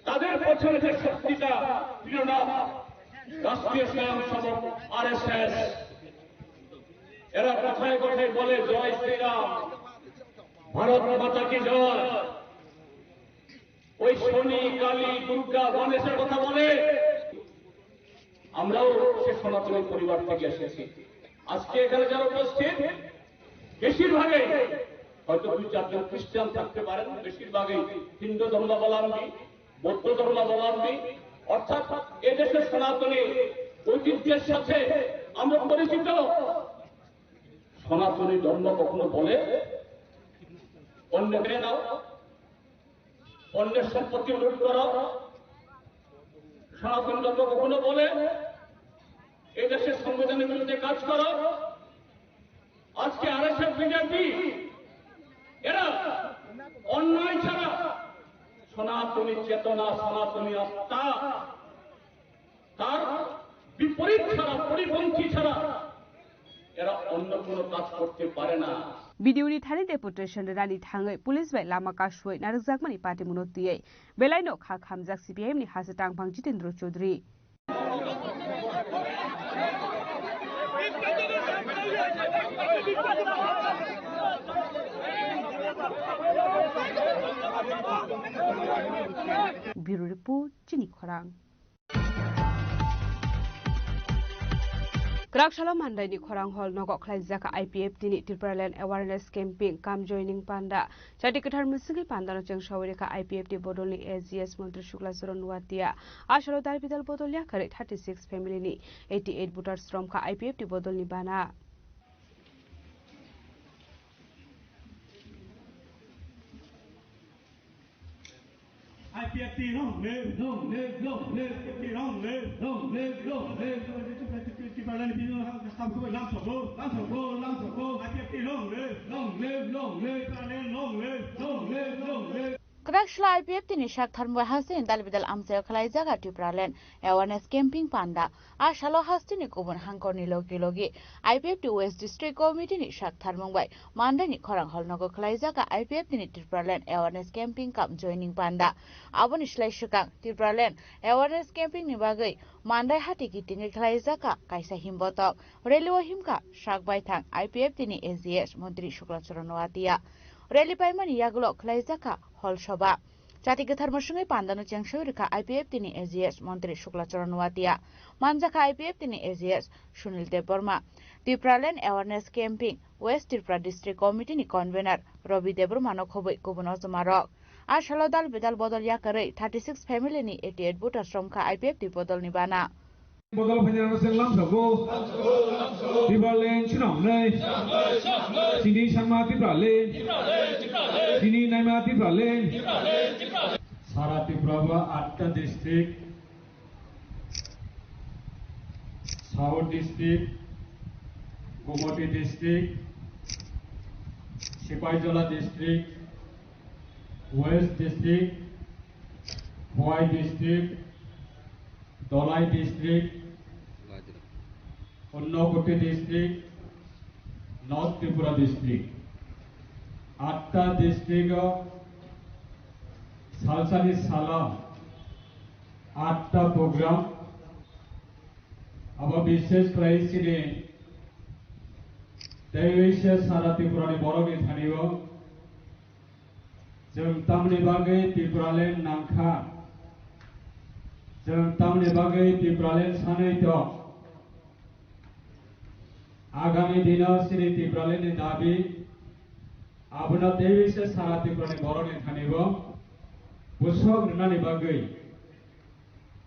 L: তাদের পছন্দের যে শক্তিটা প্রিয়না রাষ্ট্রীয় স্বয়ংসেবক RSS, এরা কথায় কথায় বলে জয় শ্রীরাম, ভারত মাতা কি জয়। ওই শনি, কালী, দুর্গা, গণেশের কথা বলে। আমরাও সে সনাতনী পরিবার থেকে এসেছি। আজকে এখানে যারা উপস্থিত বেশিরভাগই হয়তো 2-4 জন খ্রিস্টান থাকতে পারেন, বেশিরভাগই হিন্দু ধর্মাবলম্বী, বৌদ্ধ ধর্মাবলম্বী, অর্থাৎ এদেশের সনাতনী ঐতিহ্যের সাথে আমরা পরিচিত। সনাতনী ধর্ম কখনো বলে অন্য মেনে নাও, অন্যের সম্পত্তি লুট করো। সনাতন ধর্ম কখনো বলে এই দেশের সংবিধানের বিরুদ্ধে কাজ করো। আজকে RSS বিজেপি এরা অন্যায় ছাড়া সনাতনী চেতনা, সনাতনী আত্মা, তার বিপরীত ছাড়া, পরিপন্থী ছাড়া এরা অন্য কোনো কাজ করতে পারে না।
D: भिडियोनि थानि डेपुटेशन रानी थाङै पुलिस बाय लामा कासुय नारजाकमानि पार्टी मुनोतियै बेलायनो खा खामजाक CPM नि हासे टांगफां जितेन्द्र चौधरी ब्युरो रिपोर्ट चिनी खरां। Krakshalo Mandai Khorang Hall Nogok Klaizaka IPF Dini Triparland Awareness Camping Kam Joining Panda Chati Kathar Musingi Pandano Cheng Shawirika IPF Di Bodolni AGS Mantri Shukla Suron Watia Ashalo Darbidal Bodolya Kare 36 family ni 88 voters from Ka IPF Di Bodolni Bana
L: IPF long live, long live, long live, long live, long live, long live. Triparland people have come to long live, long live, long live, long live, long live, long live, long live.
M: Krakshla IPF tini shak tharmwa hasin dalbidal amseo khlai jaga Triparland awareness camping panda ashalo hastini kubun hangkorni logi IPF di West District Committee ni shak tharmongbai Mandai ni Khorang Hall nogo khlai jaga IPF tini Triparland awareness camping kam joining panda aboni shlai shukang Triparland awareness camping ni bagai Mandai hati kitingi khlai jaga kaisa himbotok relewa himka shak bai thang IPF tini AGS Mantri Shukla Charanwatia Rally Paimani Yagulo Klaizaka Hall Shoba Chati Katharmasungi Pandano Changshurika IPF tini AGS Mantri Shukla Charanwatia Manjaka IPF tini AGS Shunil Deborma Triparland Awareness Camping West Tripura District Committee ni Convener Robi Debor Manokhobai Kubunoz Marok Ashalo Dal Bidal Bodol Yakare 36 family ni 88 voters from Ka IPF di Bodol ni Bana
N: Bodol Penjara Lamsago Triparland Chinong Nei Sini Sharma Triparland Sini Naima Triparland
L: Sara Tripura 8টা district south district Gomati district Sepahijala district west district Khowai district Dhalai district Unakoti district north Tripura district 8টা district সালসানি সালাম 8টা programme अब विशेष price ने दैवेश सारा त्रिपुरानि बर'नि थानियो जों तामनि बागै त्रिपुरालेण्ड नांखा जों तामनि बागै त्रिपुरालेण्ड सानै दं आगामी दिनाव सिरि त्रिपुरालेण्डनि दाबि
N: abuna dewi se sarati prani boroni thanibo busok nani bagai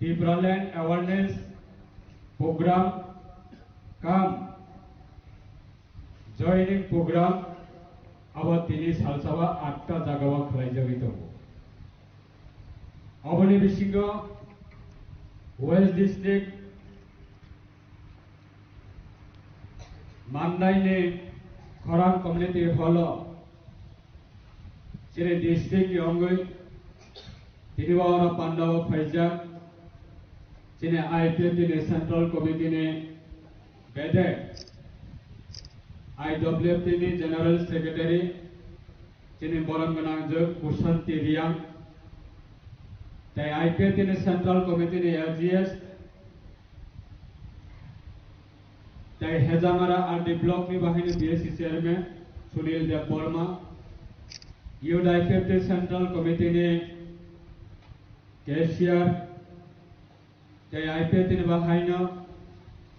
N: Tibraland awareness program kam joining program abo tini salsawa 8ta jagawa khlai jagi to aboni bisingo West District Mandai ne Khorang community hall Chile district yongoi Tiniwara Pandawa Faizak Chile IPF ne Central Committee ne Bede IWF ne General Secretary Chile Boranganangjo Kusanti Riang Tai IPF ne Central Committee ne LGS Tai Hezamara RD Block ni bahini BSC Chairman Sunil Dev Burma Youth IPF Central Committee ne Cashier Tai IPF ne bahina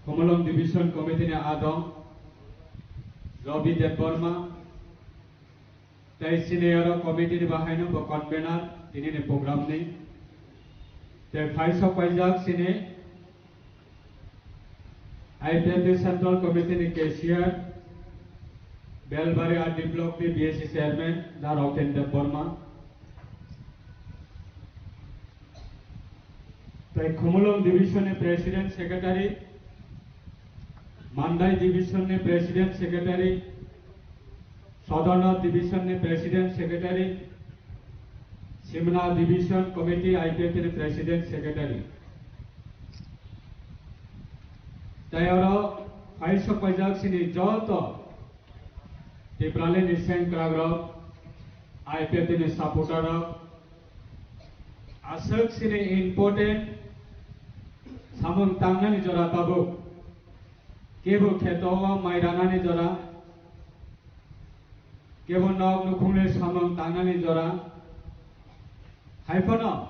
N: Komalong Division Committee ne Adong Robi Dev Burma Tai Senior Committee ne bahina ba convener tini ne program ni Tai Faisal Pajak sini IPF Central Committee ni Cashier Belbari RD Block ni BSC Chairman Daroken Dev Burma Tai Komalong Division ni President Secretary Mandai Division ni President Secretary Southern Division ni President Secretary Simla Division Committee IPF ni President Secretary Tayaro Faisal Pajak sini joto Tibrale ni Sengkragro IPF ni supporter Asal sini important Samung tangna ni jora tabu Kebo khetowa maidana ni jora Kebo nok nukhungle samung tangna ni jora Haifono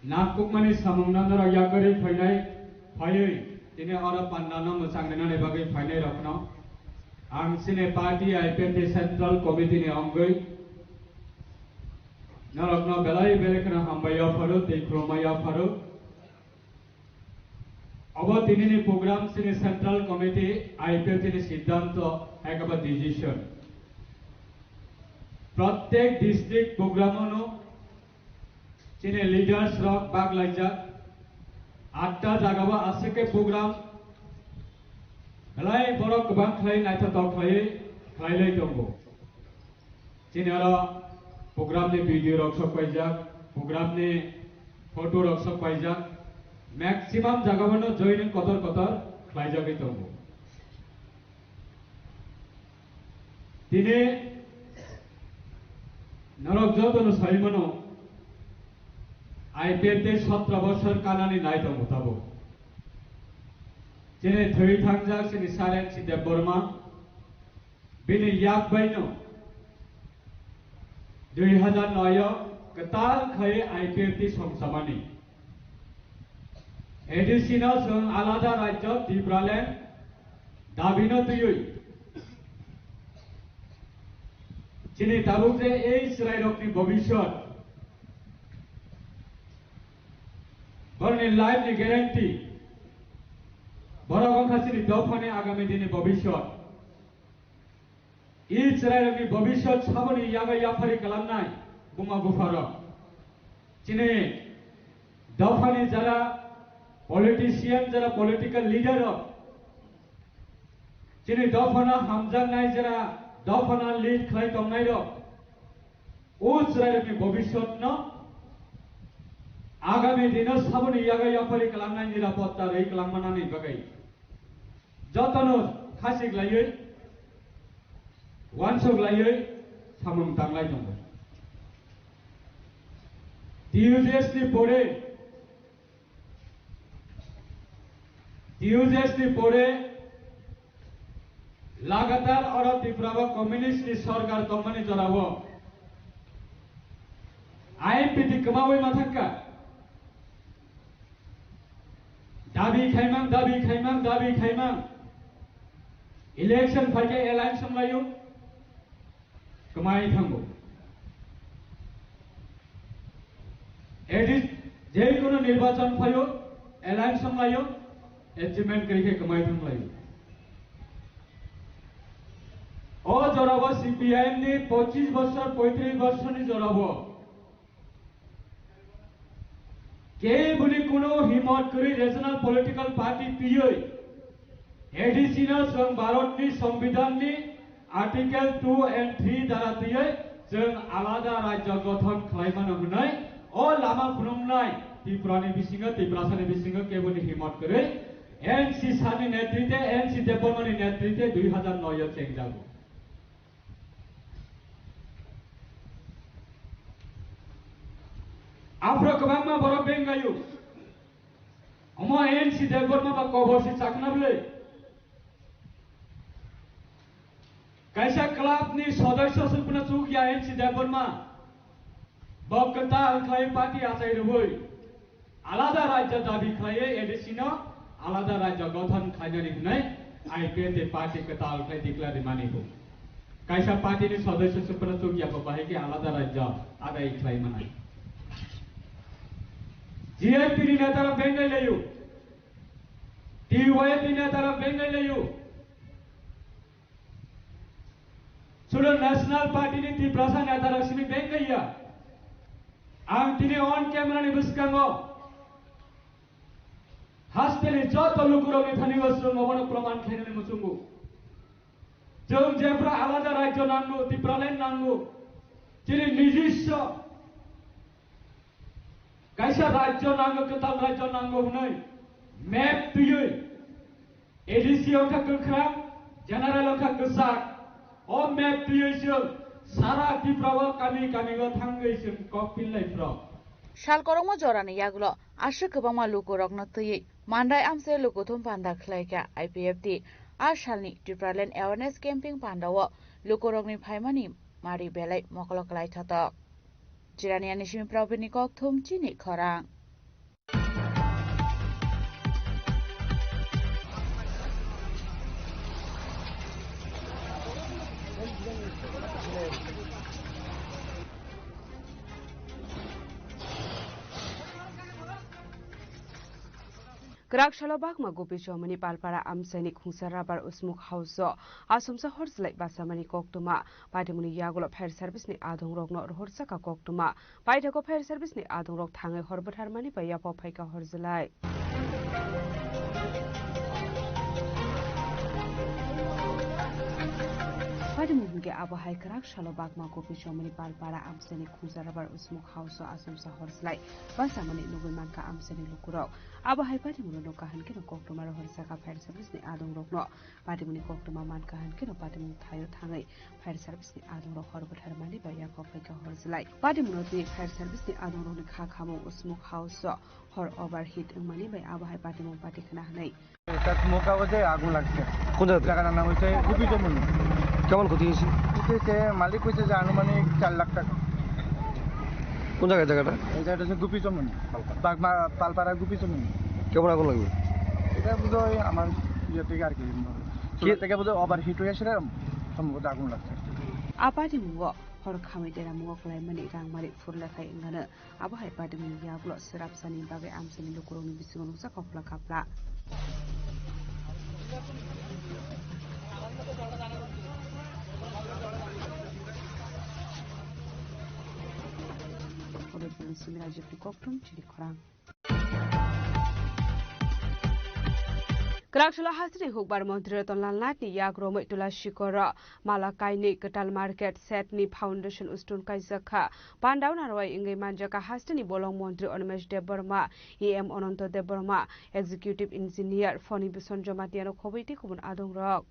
N: Nakukmani samung nandara yakari phainai phayoi tini ora pandana musangna ne bagai phainai rakno ang sine party IPF Central Committee ni onggoi narakno belai belekna hambaya pharu tekromaya pharu abo tini ni program sine Central Committee IPF ni siddhanto ekaba decision प्रत्येक district प्रोग्रामनो चिने leaders rock बाग लाइजा 8टा जागावा आसेके programme हलाई बरक बां खलाई नाइथा तक खलाई दंगो चिने रा programme ने video रक्षक पाइजा programme ने फोटो रक्षक पाइजा मैक्सिमम जागावनो जॉइनिंग कतर खलाइजा गई दंगो तिने नरक जतनो साइमनो IPF 17 বছর কানানি নাইতো মুতাবো जेने थई थांजा सिनि सारेन सि देव बर्मा बिनि याक बाइनो 2009 कताल खय IPF संसामानि एडिसिना जों आलादा राज्य त्रिपुरालेण्ड दाबिनो तुयुइ चिनी ताबुक जे এই শ্রাইরকনি ভবিষ্যৎ বরনি লাইফ নি গ্যারান্টি বড় গঙ্গাসিনি দফানে আগামী দিনে ভবিষ্যৎ এই শ্রাইরকনি ভবিষ্যৎ সাবনি ইয়াগা ইয়াফারি কালামনাই বুমা গুফার চিনি দফানে যারা পলিটিশিয়ান যারা পলিটিক্যাল লিডার চিনি দফানা হামজানাই যারা दफना लीड खलाई तंगनाय रो उस रायरनि भविष्यत न आगामी दिन साबनि यागा याफारि खालामनाय निरापत्ता रै खालामनानै बागै जतनो खासिक लायै वानसक लायै सामुं तांलाय दङ টিউজেসनि परे लगातार और त्रिपुरा कम्युनिस्ट सरकार तमनि जरावो आईएमपी कमावै माथांका दाबी खाइमां इलेक्शन फाइके एलायन्स संलायो कमाई थांगो एडिस जे कोनो निर्वाचन फायो एलायन्स संलायो एचिभमेंट करिके कमाई थांलायो ओ जराबो सीपीआईएम नि 25 বছর 35 বছর नि जराबो के बुली कोनो हिम्मत करी रीजनल पॉलिटिकल पार्टी पियै एडिसी न जों भारतनि संविधाननि आर्टिकल 2 and 3 द्वारा दियै जों आलादा राज्य गठन खालामनो होनाय ओ लामा खुलुमनाय त्रिपुरानि बिसिङा त्रिपुरासानि बिसिङा के बुली हिम्मत करी एनसी सानि नेतृत्वे एनसी देबबर्मानि नेतृत्वे 2009 याव चेक जागो आफ्रो कबांमा बर बेंगायु अमा एनसी देबबर्मा बा कबरसि चाकनाबले कैसा क्लाबनि सदस्य सुपना चुकिया एनसी देबबर्मा बकता अलखाय पार्टी आचाइरुबै आलादा राज्य दाबी खालायो एडिसिनो आलादा राज्य गठन खालायनानै हुनाय आईपीएल पार्टी कता अलखाय दिक्लारि मानिगौ कैसा पार्टीनि सदस्य सुपना चुकिया बाहायके आलादा राज्य आदाय खालायमानाय जीएपी नि नेतारा बेंगाय लायो टीवाईपी नेतारा बेंगाय लायो सुरो नेशनल पार्टी नि त्रिपुरा नेतारा सिनि बेंगाया आं दिनै अन कैमरा नि बुस्कांगो हास्टेनि जत लुकुरावनि थानिगो जों अबनो प्रमाण खायनानै मुसुंगो जों जेफ्रा आलादा राज्य नांगौ त्रिपुरालेण्ड नांगौ जेरै निजिस्व कैसा राज्य नांगौ कताल राज्य नांगौ होनै मैप तुयै एडीसी अंका गोख्रां जेनारेल अंका गोसाक ओ मैप तुयै जों सारा त्रिपुराव गामि गामियाव थांगै जों कपिललाइफ्राव
M: शालकरंमा जरानि यागुलो आशु गोबांमा लुकुरकनो तुयै मान्दाय आमसे लुकुथुम पान्दा खलायका आईपीएफटी आशालनि त्रिपुरालेण्ड एवारनेस कैम्पिंग पान्दाव लुकुरकनि फाइमानि मारि बेलाय मकलकलाय थातक जिरानिया निशिम प्रबिनी कक थुमचिनि खरां
D: Krakshalobaghma Gopi Chomani Palpara Amsani Khungsarabar Usmuk House Asumsa Horslai Basamani Koktuma Paidamuni Yagulo Fire Service ni Adong Rok no Horsaka Koktuma Paidako Fire Service ni Adong Rok Thangai Horbat Harmani Baya Popaika Horzlai Paidamuni Abahai Krakshalobaghma Gopi Chomani Palpara Amsani Khungsarabar Usmuk House Asumsa Horslai Basamani Nugumanka Amsani Lukurok Abahai Patimuni no kahan kino Koktuma Horsaka Fire Service ni Adong Rok no Patimuni Koktuma man kahan kino Patimuni Thayo Thangai Fire Service ni Adong Rok Horbat Harmani Baya Popaika Horzlai Patimuni Fire Service ni Adong Rok ni Khakhamu Usmuk House Hor overheat Mani by Abahai Patimuni Patikana Hanai
O: তার smoke আওয়াজে আগুন লাগছে কোন জায়গাটার নাম হচ্ছে গুপি চমুনি কেমন ক্ষতি হয়েছে ক্ষতি মালিক কইছে যে আনুমানিক 4 লাখ টাকা কোন জায়গাটা এই জায়গাটা হচ্ছে গুপি চমুনি পালপাড়া গুপি চমুনি কেমন আগুন লাগবে এটা বুঝো আমার ইয়ে থেকে আর কি থেকে বুঝো ওভারহিট হয়ে আসলে সম্ভবত আগুন লাগছে
D: আপাতি মুগো hor khamai dera mugo klai mani rang mari furla khai ngana abahai padimuni yaglo serap sani bagai amsani lukuroni bisingo nusa kopla kapla Oleh polisi Miraja Pikoktum Ciri Korang Krakshalo Hasri Hukbar Montri Tonlan Latni Yagromo Itula Shikora Malakaini Ketal Market Setni Foundation Ustun Kaisaka Pandaw Narwai Ingai Manjaka Hastani Bolong Montri Onmesh Deborma EM Ononto Deborma Executive Engineer Foni Bison Jomatiano Kobiti Kubun Adong Rock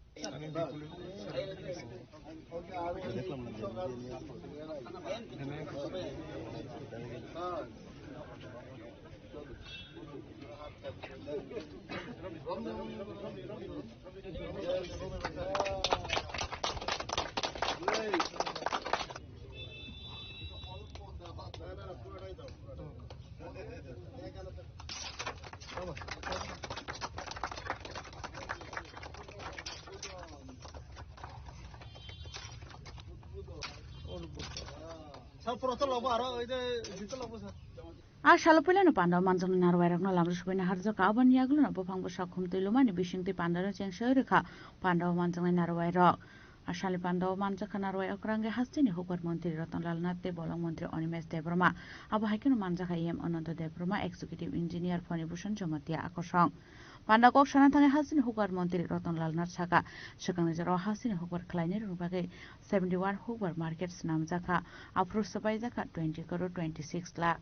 M: আর সালপইলানো পান্ডা মানজং নারওয়াইরাক না লামরু সবাইনা হারজো কাবান ইয়াগুলো না বফাংবো সাখুম তৈলমানি বিশিংতি পান্ডানো চেংসই রেখা পান্ডাও মানজং নারওয়াইরাক আর সালি পান্ডাও মানজাখা নারওয়াই অকরাঙ্গে হাস্তিনি হুকর মন্ত্রী রতনলাল নাথ বলং মন্ত্রী অনিমেষ দেববর্মা আবো হাইকেন মানজাখা M অনন্ত Debbarma executive engineer Phanibhushan Jamatia আকর্ষণ পান্ডা cock সানা Than Hasini হুকর মন্ত্রী রতনলাল নাথ সাকা সেখানে যারা হাসিনি হুকর খালাইনি রুবাগে 71 হুকর মার্কেটস নামজাখা আফরুস সবাই জাখা 20 crore 26 লাখ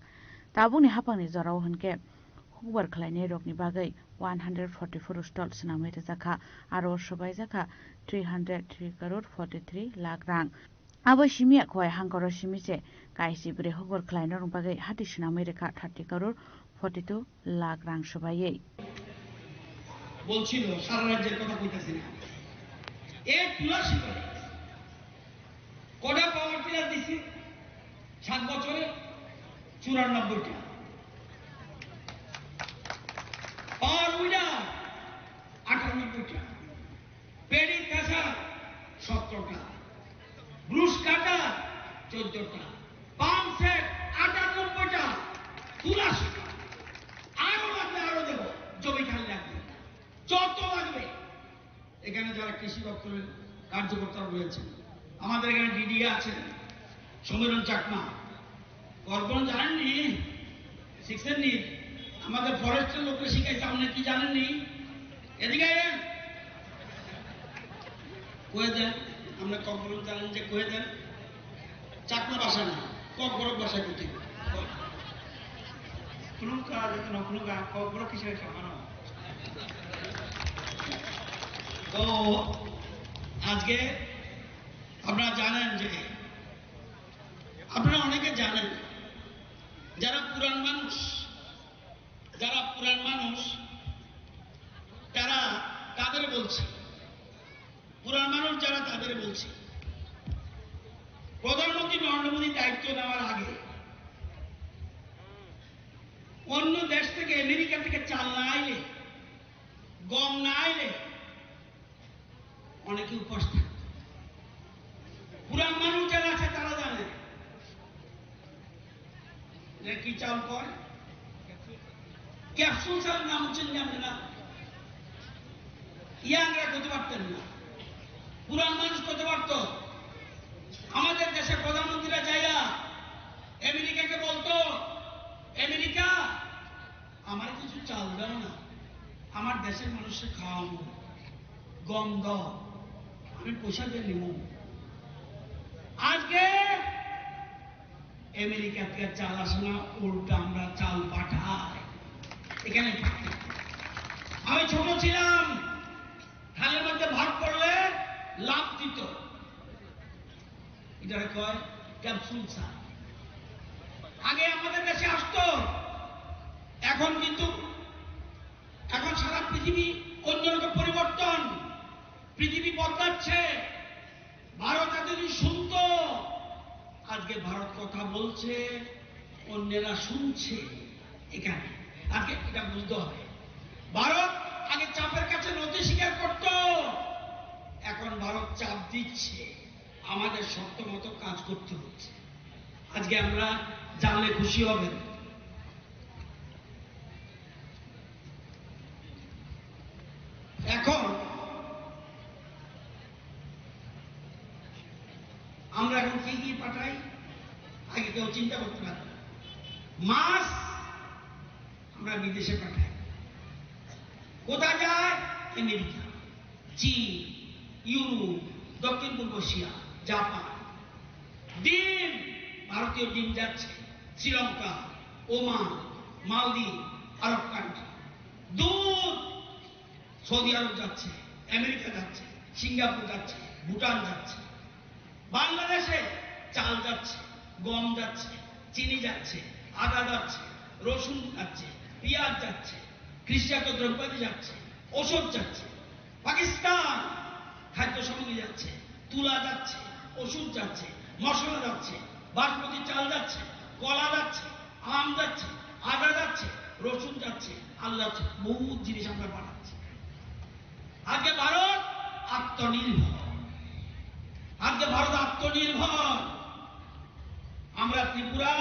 M: ताबुनि हापांनि जराव होनके हुबर खलायनाय रकनि बागै 144 स्टल सनामै जाखा आरो सबाय जाखा 303 crore 43 लाख रां आबो सिमिया खय हांकर सिमिसे कायसि ब्रे हुबर खलायनाय रं बागै हाति सनामै रेखा 30 crore 42 लाख रां सबायै
P: বলছিল সারা রাজ্যের কথা কইতাছি না এক তুলাসি করে কোডা পাওয়ার টিলার দিছি 7 বছরে 94টা পাওয়ার উইডার 98টা পেডি কাঁচা 17টা ব্রুশ কাটা 14টা পাম্প সেট 98টা 83টা আরো লাগবে আরো দেব জমি খালি লাগবে যত লাগবে এখানে যারা কৃষি দপ্তরের কার্যকর্তারা রয়েছেন আমাদের এখানে ডিডি আছেন সমীরণ চাকমা কর্পণ জানেননি শিখছেননি আমাদের ফরেস্টের লোককে শিখাইছে আপনি কি জানেননি এদিকে কয়ে দেন আমরা কর্পণ জানেন যে কয়ে দেন চাকমা ভাষা না কর্পণ ভাষা করতে কোনো কাজ কোনো কর্পণ কিসের সমানো তো আজকে আপনারা জানেন যে আপনারা অনেকে জানেন যারা পুরান মানুষ তারা তাদের বলছে পুরান মানুষ যারা তাদের বলছে প্রধানমন্ত্রী নরেন্দ্র মোদী দায়িত্ব নেওয়ার আগে অন্য দেশ থেকে আমেরিকা থেকে চাল না আইলে গম না আইলে অনেকে উপোস থাকত পুরান মানুষ যারা আছে তারা জানে কি চাল কয় ক্যাপসুল চালের নাম হচ্ছেন জানেন না ইয়াংরা করতে পারতেন না পুরান মানুষ করতে পারত আমাদের দেশের প্রধানমন্ত্রীরা যাইয়া আমেরিকাকে বলতো আমেরিকা আমার কিছু চাল দাও না আমার দেশের মানুষকে খাওয়াবো গম দাও আমি পয়সা দিয়ে নিব আজকে আমেরিকা থেকে চাল আসে না উল্টা আমরা চাল পাঠাই এখানে আমি ছোট ছিলাম থালের মধ্যে ভাগ করলে লাভ দিত এটা কয় ক্যাপসুল চাল আগে আমাদের দেশে আসতো এখন কিন্তু এখন সারা পৃথিবী অন্যরকম পরিবর্তন পৃথিবী বদলাচ্ছে ভারত এতদিন শুনত আজকে ভারত কথা বলছে অন্যেরা শুনছে এখানে আজকে এটা বুঝতে হবে ভারত আগে চাপের কাছে নথি স্বীকার করত এখন ভারত চাপ দিচ্ছে আমাদের শর্ত মতো কাজ করতে হচ্ছে আজকে আমরা জানলে খুশি হবেন এখন আমরা এখন কি পাঠাই আগে কেউ চিন্তা করতে পারে মাছ আমরা বিদেশে পাঠাই কোথায় যায় আমেরিকা চীন ইউরোপ দক্ষিণ পূর্ব এশিয়া জাপান ডিম ভারতীয় ডিম যাচ্ছে শ্রীলঙ্কা ওমান মালদ্বীপ আরব কান্ট্রি দুধ সৌদি আরব যাচ্ছে আমেরিকা যাচ্ছে সিঙ্গাপুর যাচ্ছে ভুটান যাচ্ছে বাংলাদেশে চাল যাচ্ছে গম যাচ্ছে চিনি যাচ্ছে আদা যাচ্ছে রসুন যাচ্ছে পেঁয়াজ যাচ্ছে কৃষিজাত দ্রব্যাদি যাচ্ছে ওষুধ যাচ্ছে পাকিস্তান খাদ্য সামগ্রী যাচ্ছে তুলা যাচ্ছে ওষুধ যাচ্ছে মশলা যাচ্ছে বাসমতি চাল যাচ্ছে কলা যাচ্ছে আম যাচ্ছে আদা যাচ্ছে রসুন যাচ্ছে আলু যাচ্ছে বহু জিনিস আমরা বানাচ্ছি আজকে ভারত আত্মনির্ভর আমরা ত্রিপুরা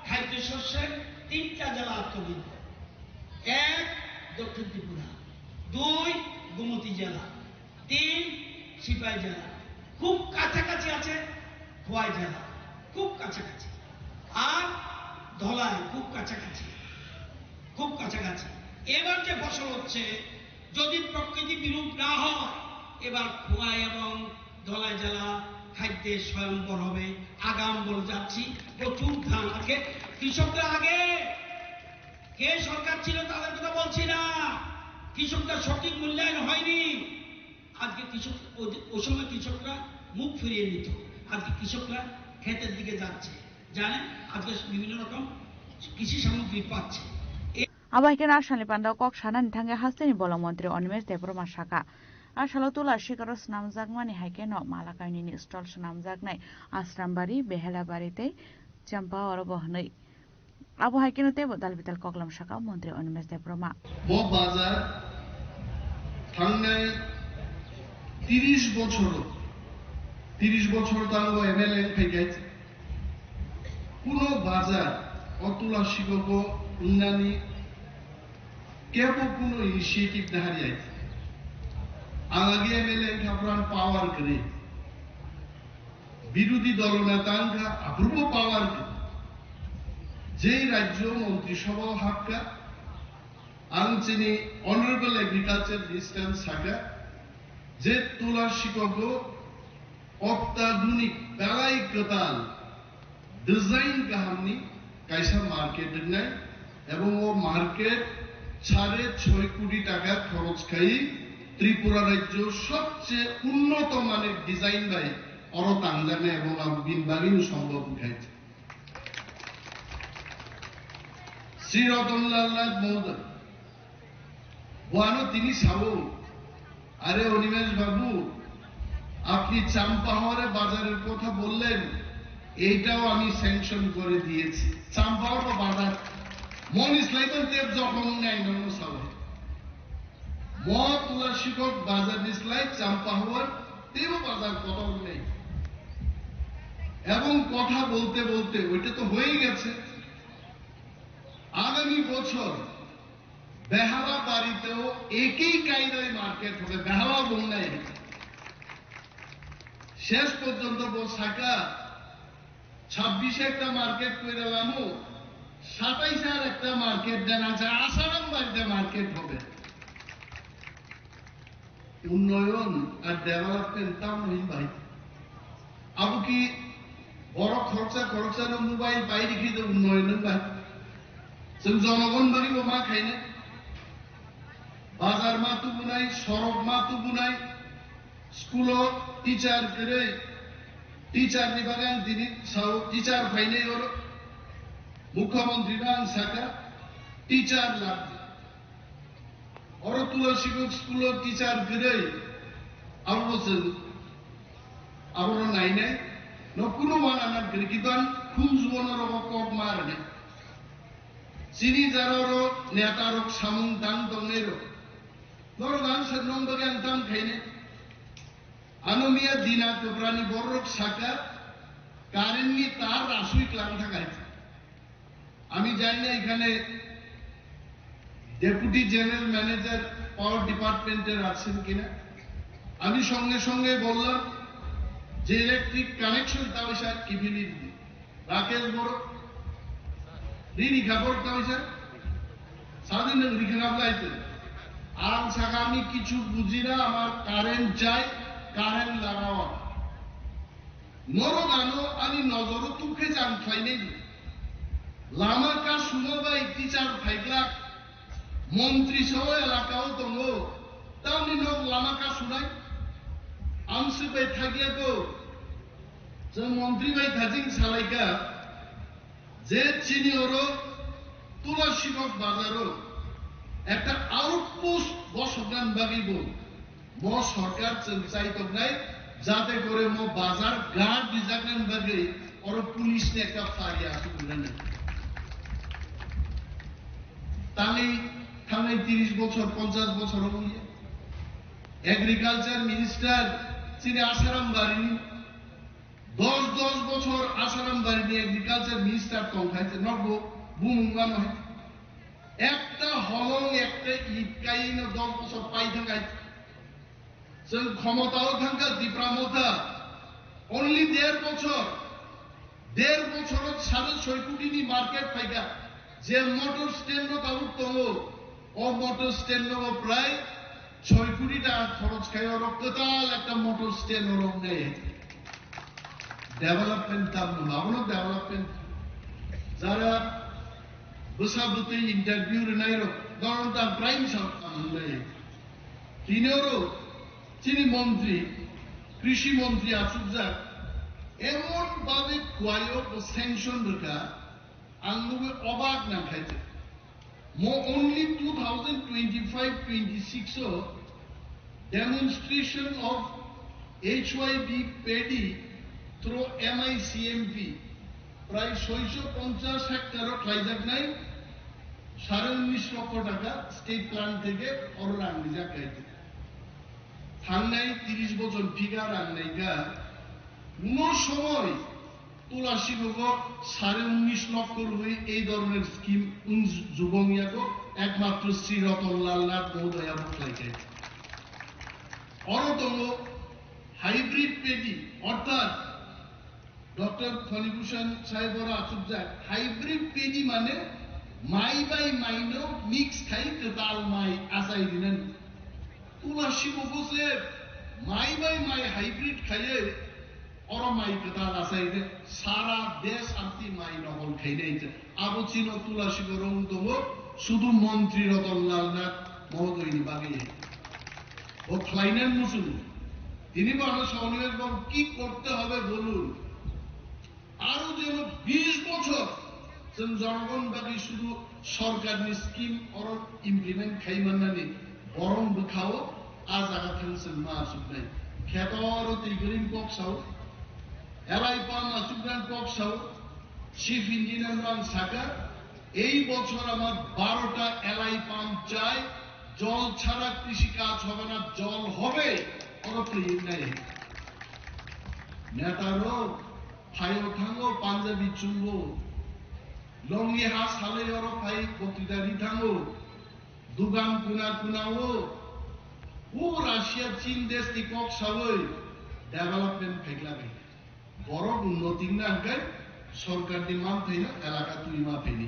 P: খাদ্যশস্যের 3টা জেলা আত্মনির্ভর। 1 দক্ষিণ ত্রিপুরা, 2 গোমতী জেলা, 3 সিপাহী জেলা, খুব কাছাকাছি আছে খোয়াই জেলা, খুব কাছাকাছি, আর ধলাই খুব কাছাকাছি, খুব কাছাকাছি। এবার যে ফসল হচ্ছে, যদি প্রকৃতি বিরূপ না হয়, এবার খোয়াই এবং ধলাই জেলা খাদ্যে স্বয়ম্বর হবে। আগাম বলে যাচ্ছি, প্রচুর ধান আছে। কৃষকরা আগে কে সরকার ছিল তাদের কথা বলছি না, কৃষকরা সঠিক মূল্যায়ন হয়নি। আজকে কৃষক, ওই সময় কৃষকরা মুখ ফিরিয়ে নিত, আজকে কৃষকরা ক্ষেতের দিকে যাচ্ছে, জানেন, আজকে বিভিন্ন রকম কৃষি সামগ্রী পাচ্ছে।
M: আবাহিকেন আসানি পান্ডাও কক সানানি থাঙ্গে হাস্তেনি বলমন্ত্রী অনিমেষ দেবরমা শাখা आसालो तुला शिखर स्नामजागमानि हाइकेन मालाकाइनि स्टल स्नामजागनाय आश्रामबारि बेहेलाबारिते चम्पा अरबहनै आबो हाइकेन तेबो दालबिदाल कगलाम शाखा मन्त्री अनिमेष देबरमा
F: म बाजार थांनाय 30 বছর তাঙ্গো এমএলএ ফাইগাইছে কোনো বাজার অতুলা শিগো উন্নানি কেবো কোনো ইনিশিয়েটিভ দাহারি আইছে আগে এমএলএ খাপরান পাওয়ার করে বিরোধী দলনেতাঙ্গা অপূর্ব পাওয়ার করে যে রাজ্য মন্ত্রিসভা হাক্কা আনচিনি অনারেবল এগ্রিকালচার ডিস্টেন্স সাগা যে তুলা শিগো অত্যাধুনিক বেলাই কতাল ডিজাইন কাহামনি কাইসা মার্কেট নাই এবং ও মার্কেট 6.5 কোটি টাকা খরচ খাই ত্রিপুরা রাজ্য সবচেয়ে উন্নত মানের ডিজাইন বাই অর তাংজানে এবং বিনবাগিন সম্ভব উঠাইছে শ্রী রতনলাল নাথ মহোদয় ওয়ানো তিনি সাবো আরে অনিমেষ বাবু আপনি চাম্পাহাওয়ারে বাজারের কথা বললেন এইটাও আমি স্যাংশন করে দিয়েছি চাম্পাহাওয়ার বাজার মন ইসলাইতন তেব যখন নাই নন সাবে ম তুলা শিকক বাজার ইসলাই চাম্পাহাওয়ার তেব বাজার কথা নেই এবং কথা বলতে বলতে ওইটা তো হয়ে গেছে আগামী বছর বেহালা বাড়িতেও একই কায়দায় মার্কেট হবে বেহালা বন্যায় শেষ পর্যন্ত শাখা 26 একটা মার্কেট করে লামু 27 একটা মার্কেট দেন আছে আসারাম বাড়িতে মার্কেট হবে উন্নয়ন আর ডেভেলপমেন্ট তাও নই ভাই আবু কি বড় খরচার মোবাইল বাইরে খেতে উন্নয়ন ভাই জনগণ বাড়ি মা খাই না বাজার মা তবু নাই সড়ক মা তবু নাই স্কুল টিচার করে টিচার নিবাগান তিনি টিচার ফাইনে ওর মুখ্যমন্ত্রী বান শাখা টিচার লাভ ওর তুলা শিক্ষক স্কুল টিচার করে আর বলছেন আবার নাই নাই কোনো মানানার করে কিন্তু খুব জীবনের কক মার নেই চিনি যার নেতার সামুং দান দনের ধরো দান সে নন্দজ্ঞান দান খাইনে আনমিয়া দিনা তোপ্রানি বড় শাখা কারেন্টনি তার রাসুই ক্লাম থাকাইছে আমি জানি না এখানে ডেপুটি জেনারেল ম্যানেজার পাওয়ার ডিপার্টমেন্টের আছেন কিনা আমি সঙ্গে সঙ্গে বললাম যে ইলেকট্রিক কানেকশন তাও স্যার কিভিলি রাকেশ বড় রিনি খাবার তাও স্যার স্বাধীন রিখানাব লাইতে আরাম শাখা আমি কিছু বুঝি না আমার কারেন্ট চাই কারেন্ট লাগাওয়া নরো গানো আমি নজর তুখে যান খাইনে লামার কা সুমবাই টিচার ফাইগলা মন্ত্রী সহ এলাকাও দङ তাওনি নক লামা কা সুনাই আমসি বাই থাকিয়া তো যে মন্ত্রী বাই থাজিং সালাইকা যে চিনি ওর তুলা শিকক বাজারও একটা আউটপোস্ট বসগান বাগিব ম সরকার চাইত নাই যাতে করে ম বাজার গার্ড দিজাগান বাগে ওর পুলিশ নে একটা ফারি আসু না তাহলে থানাই 30 বছর 50 বছর হয়ে এগ্রিকালচার মিনিস্টার চিনি আসারাম বাড়ি
E: 10 বছর আসারাম বাড়ি এগ্রিকালচার মিনিস্টার তংখাইতে নব বুমুঙ্গান একটা হলং একটা ইটকাইন 10 বছর পাই থাকাই जों ক্ষমতাও থাকা দিপ্রামতা অনলি 1.5 বছর 1.5 বছরত 6.5 কোটিনি মার্কেট পাইগা যে মোটর স্ট্যান্ড তাও দङ ও মোটর স্ট্যান্ড প্রায় 6 কোটি টাকা খরচ খায় রক্ততাল একটা মোটর স্ট্যান্ড রং নেই ডেভেলপমেন্ট তাম নামনো ডেভেলপমেন্ট যারা বসাবতে ইন্টারভিউ রেনাইরো গণতা প্রাইম সামনে তিনিও তিনি মন্ত্রী কৃষি মন্ত্রী আসুকজা এমন ভাবে কোয়ায়ক স্যাংশন রেখা আঙ্গুবে অবাক না খাইতে মো only 2025-26 demonstration of HYB paddy through MICMP প্রায় 650 হেক্টর খাইজাক নাই 19.5 লক্ষ টাকা স্টেট প্ল্যান থেকে অররাং নিজা খাইতে থাংনাই 30 বছর ফিগার আননাইগা কোন সময় তুলাসীবাবু 19.5 লক্ষ রুপি এই ধরনের স্কিম যুবমিয়াকে একমাত্র শ্রী রতনলাল নাথ মহোদয়া বসাইছে অরতম হাইব্রিড পেডি অর্থাৎ ডক্টর ফণিভূষণ সাহেবরা আসুকজা হাইব্রিড পেডি মানে মাই বাই মাইনো মিক্স খাই তাল মাই আসাই দিলেন তুলাসীবাবু সে মাই বাই মাই হাইব্রিড খাইয়ে और माई कथा आसाइदे सारा देश शांति माई नकल खाइनाइছে আবচিন তুলাসী গরং দङ শুধু মন্ত্রী রতনলাল নাথ মহোদয়নি বাগে ও খাইনান মুসুল তিনি বড় সনিবেশ বাবু কি করতে হবে বলুন আরো যেন 20 বছর জনগণ বাকি শুধু সরকারি স্কিম और ইমপ্লিমেন্ট খাইমাননানি বরং বখাও আজ আগা থাকছেন মা সুবনাই খেতর তিগরিন পক্সাও এলাই পাম আসুকরান পক্সাও চিফ ইঞ্জিনিয়ার রান সাকা এই বছর আমার 12টা এলাই পাম চাই জল ছাড়া কৃষি কাজ হবে না জল হবে অরপ্রিয় নাই নেতারো ফাইও থাঙ্গো পাঞ্জাবি চুলবো লঙ্গি হা সালে অর ফাই বক্তৃতারি থাঙ্গো দুগান কুনা কুনাও ও রাশিয়া চীন দেশ নি পক্সাওই ডেভেলপমেন্ট ফেকলাবে বড় উন্নতি না হয় সরকারটি মানতে না এলাকা তুই মাপেনি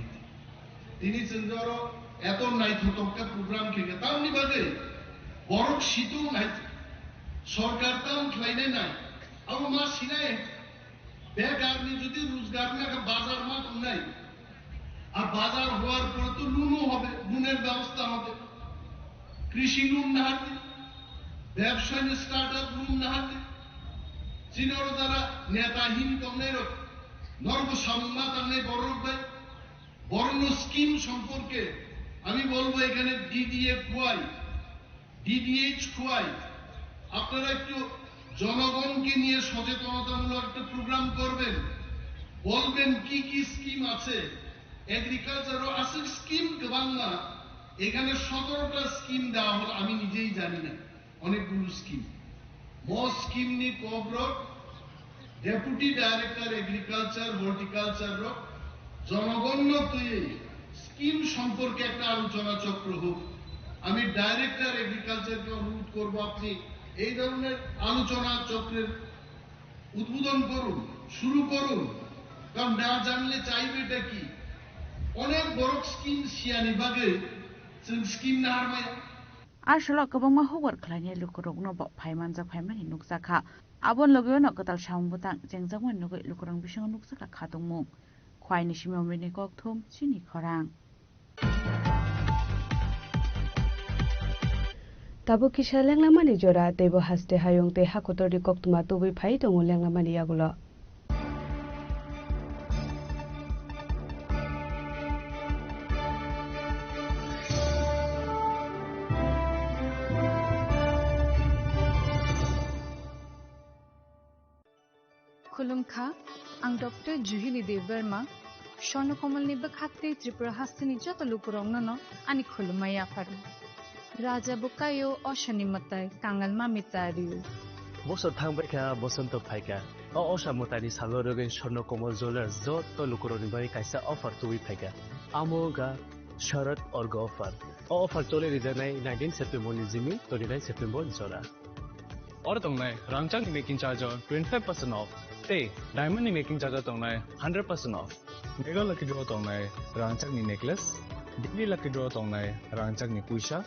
E: তিনি চন্দ্র এত নাই থতকা প্রোগ্রাম খেকে তাও নিবাদে বড় শীত নাই সরকার তাও খাইনে নাই আর মা সিনায় বেকারনি যদি রোজগার না বাজার মাত নাই আর বাজার হওয়ার পর তো লুনও হবে লুনের ব্যবস্থা হবে কৃষি লুন না হাতে ব্যবসায়ী স্টার্টআপ লুন না হাতে চীনের যারা নেতাহীন কমনের নর্ব সামনা তার বড় ভাই বর্ণ স্কিম সম্পর্কে আমি বলবো এখানে ডিডিএ খুয়াই ডিডিএইচ খুয়াই আপনারা একটু জনগণকে নিয়ে সচেতনতামূলক একটা প্রোগ্রাম করবেন বলবেন কি কি স্কিম আছে এগ্রিকালচারও আছে স্কিম বাংলা এখানে 17টা স্কিম দেওয়া হলো আমি নিজেই জানি না অনেকগুলো স্কিম স্কিম নি কোব্রক ডেপুটি ডাইরেক্টর এগ্রিকালচার হর্টিকালচার জনগণ্য তুই স্কিম সম্পর্কে একটা আলোচনা চক্র হোক আমি ডাইরেক্টর এগ্রিকালচারকে অনুরোধ করব আপনি এই ধরনের আলোচনা চক্রের উদ্বোধন করুন শুরু করুন কারণ না জানলে চাইবে এটা কি অনেক বড় স্কিম সিয়ানি বাগে স্কিম না হারমায়
M: आसलो गोबां हौगार खालायनाय लुकुरं नब फाइमान जा फाइमानि नुकजाखा आबन लगयो न गताल सामबुतां जेंजामन नुगै लुकुरं बिसंग नुकजाखा खादंमुं खवाइनि सिमाव मिनि कक्थुम सिनि खरां
Q: ताबो किसा लेंलामानि जरा दैबो हास्ते हायं ते हाखतरि कक्तुमा तुबै फाइ दङ लेंलामानि आगुल
R: खुलुमखा आं डॉक्टर जुहिली देव वर्मा स्वर्णकमलनि बखात्रि त्रिपुरा हास्तिनि जत लुकुरंनो आनि खुलुमाया फारु राजा बुकायो अशनि मताय कांगल मामितारियो
S: बसर थांबायखा बसंत फायका असामतानि सालरगै स्वर्णकमल ज्वेलर्स जो तलुकुरनि बाय कायसा अफार तुबि फायगा आमोगा शरद अर्ग अफार अफार चले रिजानाय 19 सेप्टेम्बर नि जिमि 29 सेप्टेम्बर जरा
T: और तंगनाय रांचाक नि मेकिंग चार्ज 25% ऑफ ते डायमंड नि मेकिंग चार्ज तंगनाय 100% ऑफ मेगा लकी ड्रॉ तंगनाय रांचाक नि नेकलेस डिग्री लकी ड्रॉ तंगनाय रांचाक नि पुइसा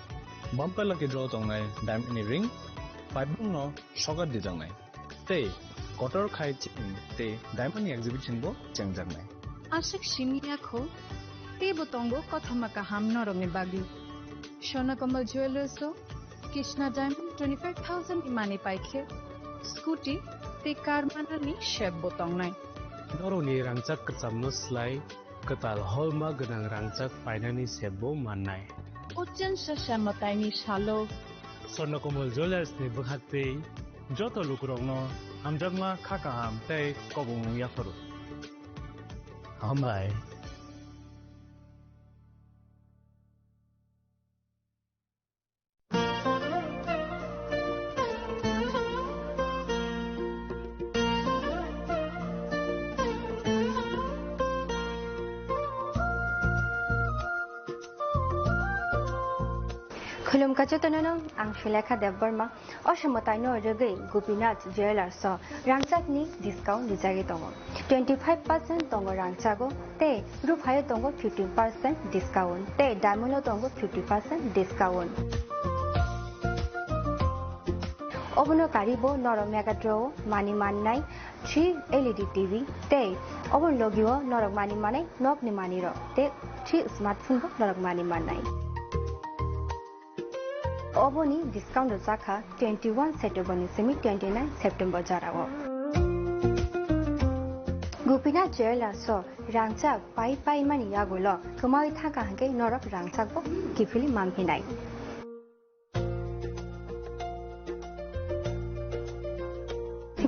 T: बम्पर लकी ड्रॉ तंगनाय डायमंड नि रिंग फाइबुं न सगार दि तंगनाय ते कटर खाइ ते डायमंड एग्जिबिशन बो चंगजांनाय
R: आशिक शिमियाखौ ते बतंगो कथमका हामन रंगे बागी स्वर्णकमल ज्वेलर्सो कृष्णा डायमंड 25,000 इमाने पाइखे स्कूटी ते कार मानानि शेप बतंगनाय
S: नरनि रांचाक कचामनो स्लाय कताल हलमा गोनां रांचाक फाइनानि सेबो माननाय
R: उच्चन ससामताइनि सालो
S: स्वर्णकमल ज्वेलर्स नि बहाते जत लुकुरंनो हामजागमा खाकाहाम तै कबुं याफोर हामबाय
U: खुलुमकाचो तननो आं शिलेखा देवबर्मा असमताइनो रगै गोपीनाथ ज्वेलर्स रांचाकनि डिस्काउंट लिजागे दङ 25% दङ रांचागो ते रुफायो दङ 15% डिस्काउंट ते डायमंडो दङ 50% डिस्काउंट अबनो कारिबो नरम मेगाड्रो मानि माननाय 3 LED टीवी ते अबन लगियो नरक मानि मानाय नकनि मानिरो ते 3 स्मार्टफोन बो नरक मानि माननाय ओबोनी डिस्काउंट जाखा 21 सेप्टेम्बर निसिमी 29 सेप्टेम्बर जारावो गोपीनाथ ज्वेलर्स रांचाक पाई मानि यागुल कमाई थाका हंगे नरक रांचाक बो किफिली मामहिनाय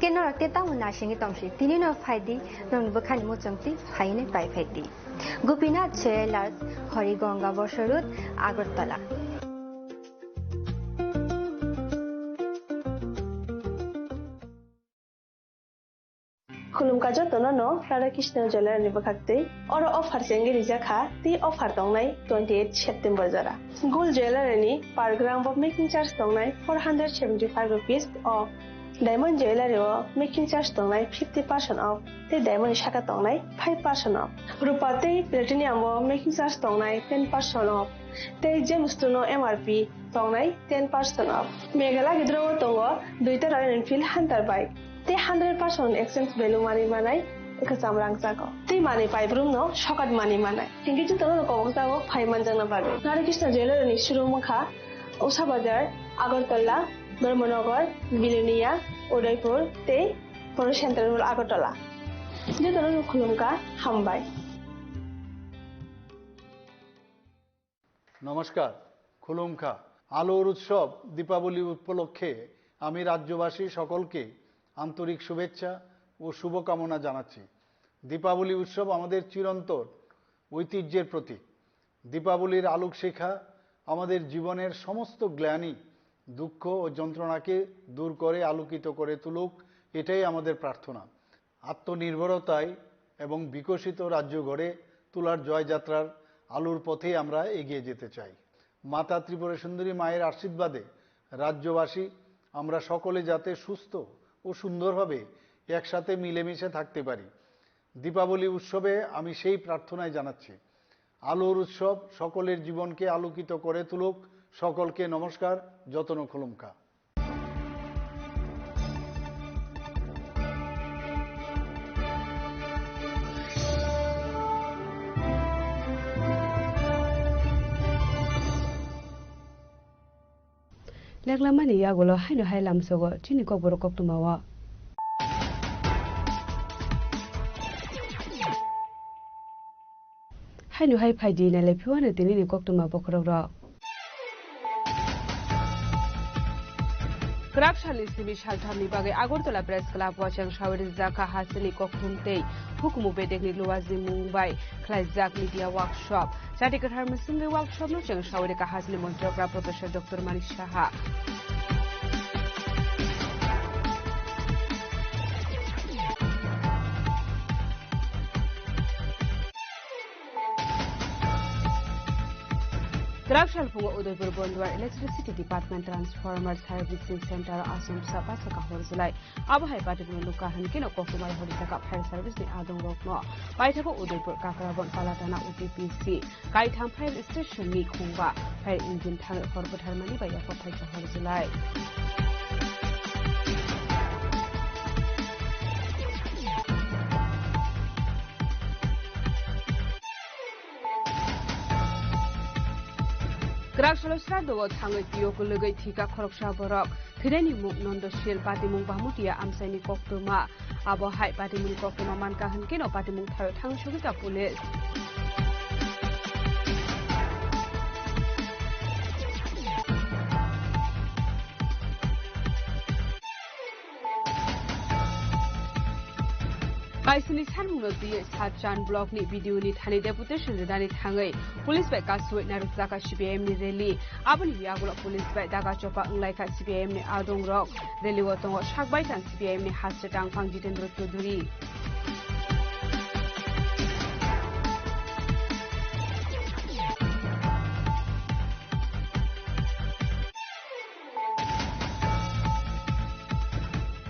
U: के नरक ते ताउ नाशिंगे तमसि तिनि न फाइदि नंबो खानि मोचंति फाइने प्राइभेटि गोपीनाथ ज्वेलर्स हरिगंगा बसरुत आगरतला
V: खुलुमकाजो तननो राधाकृष्ण ज्वेलर नि बखाक्ते और ऑफर सेंगे रिजाखा ती ऑफर दंनाय 28 सेप्टेम्बर जरा गोल्ड ज्वेलर नि per gram of making charge दंनाय 475 rupees off diamond jeweller making charge दंनाय 50% ऑफ ते डायमंड शाखा दंनाय 5% ऑफ रुपा ते प्लेटिनियम मेकिंग चार्ज दंनाय 10% ऑफ ते जेमस्टोनो एमआरपी दंनाय 10% ऑफ मेघाला गिद्रो दङ दुइटा रॉयल एनफील्ड हंटर बाइक ते 100% एक्सचेंज वैल्यू मानि मानाय एकजाम रांचाको ते मानि पाइब्रुम न शकट मानि मानाय थिंगिजु तनो कमसागो फाइमान जंना बागे राधाकृष्ण ज्वेलर नि शुरुमुखा उषा बाजार आगरतला धर्मनगर बिलुनिया उदयपुर ते फर सेंट्रल आगरतला जे तनो खुलुमका हामबाय
W: नमस्कार खुलुमका आलोर उत्सव दीपावली उपलक्षे आमी राज्यवासी सकलके आंतरिक शुभेच्छा और शुभकामना जानाচ্ছি दीपावली उत्सव आमादेर चिरंतन ऐतिह्যের प्रतीक दीपावलिर आलोक शिखा आमादेर जीवनेर समस्त ग्लानि दुःख और যন্ত্রণাকে दूर करे आलोकित करे तुलुक एटाई आमादेर प्रार्थना आत्मनिर्भरताय एवं विकसित राज्य गड़े তোলার জয়যাত্রার আলোর পথে আমরা এগিয়ে যেতে চাই माता त्रिपुरा सुंदरी माয়ের आशीर्वादे राज्यवासी আমরা সকলে যাতে সুস্থ ও সুন্দরভাবে একসাথে মিলেমিশে থাকতে পারি দীপাবলি উৎসবে আমি সেই প্রার্থনাই জানাচ্ছি আলোর উৎসব সকলের জীবনকে আলোকিত করে তুলুক সকলকে নমস্কার যতন খুলুমকা
Q: Leklamani yagulo haino hailam sogo chini kokboro koktumawa haino hai phaidi na lepiwana tinini koktuma bokrogro
D: Grabshali Simi Shaltami Bagi Agortola Press Club watching Shawari Zaka Hasani Kokunte, Hukumu Bedegni Luazi Mumbai, Klazak Media Workshop, Satika Hermasungi Workshop, Nuchang Shawarika Hasli Montogra Professor Dr. Manishaha. Grakshal Pungo Udaipur Bondwar Electricity Department Transformer Servicing Center Asum Sapa Saka Horzulai Abahai Patibun Luka Hankino Kokumai Horisaka Fire Service ni Adong Rokno Paitako Udaipur Kakarabon Palatana UPPC Kaitam Fire Station ni Kungba Fire Engine Tang Horbut Harmony by Yakopai Horzulai Grakshalo Srado Tango Yoko Lugai Tika Koroksha Borok, Tireni Muk Nondo Shil Patimung Bamutia Amsani Koktuma, Abo Hai Patimung Koktuma Mankahan Kino Patimung Taro Tang Shugita Police. Kaisini Sanmuno Di Satchan Block ni video ni Thani Deputation Redani Tangai, Police by Kaswit Naruzaka CPM ni Rally, Abani Yagulo Police by Daga Chopa Unlaika CPM ni Adong Rock, Rally Watongo Shakbaitan CPM ni Hasatang Pangjitendro Tuduri.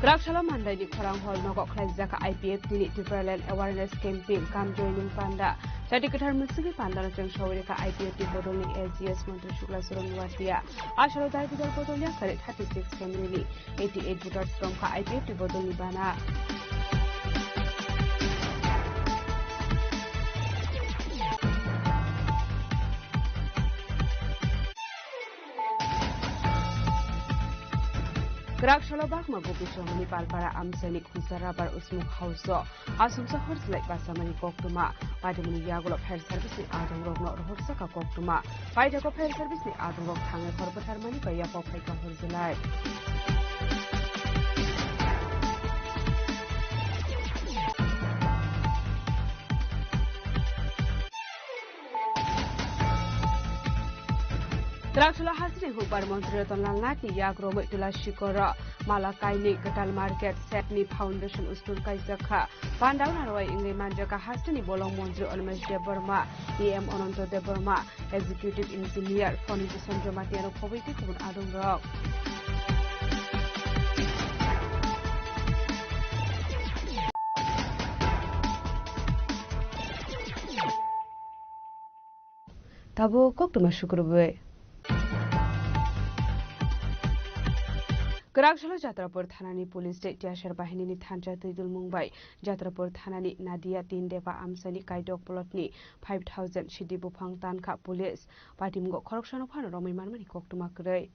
D: Grakshalo Mandai di Korang Hall Nogok Klazaka IPF Dini Different Awareness Campaign Kam Joining Panda Jadi Ketar Musiki Panda Rajang Shawirika IPF di Bodol ni LGS Menteri Shukla Surun Watia Ashalo Dai Bidal Bodol yang Karit 36 family 88 voters from ka IPF di Bodol ni Bana Grakshalo Bakma Gopisho Mani Palpara Amsani Kusara Bar Usmuk Hauso Asumsa Horslek Basamani Koktuma Padimuni Yagolo Fire Service ni Adong Rok Not Horsaka Koktuma Paidako Fire Service ni Adong Rok Tangai Korbat Harmani Baya Popaika Horzulai Grakshalo Hasri Hubar Montreton Langati Yagro Itula Shikora Malakai ni Katal Market Setni Foundation Ustur Kaisaka Pandau Naroi Ingli Manjaka Hasni Bolong Montreal Olmesh de Burma EM Ononto de Burma Executive Engineer Foni Sandro Matiano Poviti Kubun Adong Rock Tabo Koktuma Shukurube Grakshalo Jatrapur Thanani Police State Tiashar Bahini ni Thancha Tidul Mumbai Jatrapur Thanani Nadia Tindeva Amsani Kaidok Plotni 5000 Shidi Bupang Tanka Police Patimgo Corruption of Hano Romi Manmani Koktuma Kray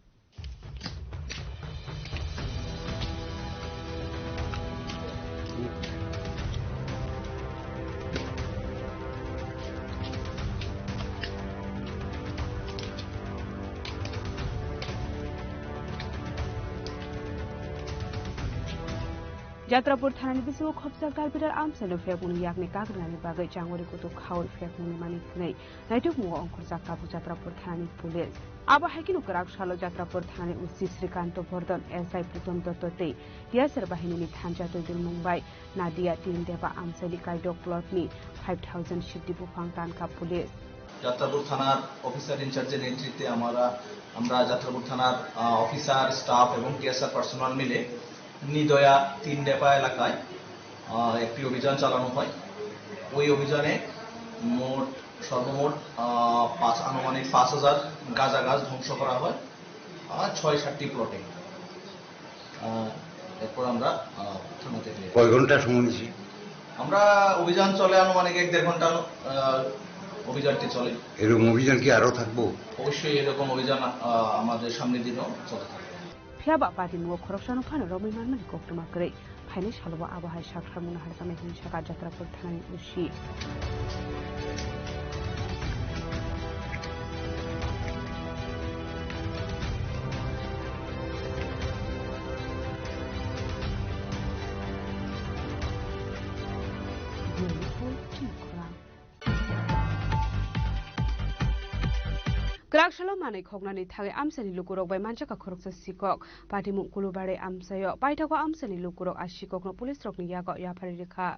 D: Jatrapur Thanani Bisu Khopsa Galbidar Amsano Febun Yakni Kagrani Bagai Jangori Kutu Kaul Febun Mani Knay Naituk Mo Onkurzaka Jatrapur Thanani Police Aba Hakinu Grakshalo Jatrapur Thani Usi Srikanto Bordon SI Puton Dotote Yasser Bahini Thanja Tudul Mumbai Nadia Tindeva Amsali Kaidok Plotni 5000 Shibdi Bupang Tanka Police
A: Jatrapur থানার officer ইনচার্জের নেতৃত্বে আমরা যাত্রাপুর থানার officer staff এবং TSR personal মিলে নিদয়া 3 ডেপা এলাকায় একটি অভিযান চালানো হয় ওই অভিযানে সর্বমোট আনুমানিক 5000 গাঁজা গাছ ধ্বংস করা হয় 6-7টি প্লটে এরপর আমরা থানাতে কয় ঘন্টা সময় নিয়েছি আমরা অভিযান চলে আনুমানিক 1-1.5 ঘন্টা অভিযানটি চলে এরকম অভিযান কি আরো থাকবো অবশ্যই এরকম অভিযান আমাদের সামনের দিনও চলতে থাকবে
D: Fiaba Patimu Corruption of Hano Romi Manmani Koktuma Kray Panish Halwa Abahai Shakramuna Harsama Hinshaka Jatrapur Thani Ushi Grakshalo Mani Kognani Thagi Amsani Lukurok by Manchaka Koroksa Sikok, Patimu Kulubare Amsayo, Paitako Amsani Lukurok Ashikok no Police Rock Yago Yaparika.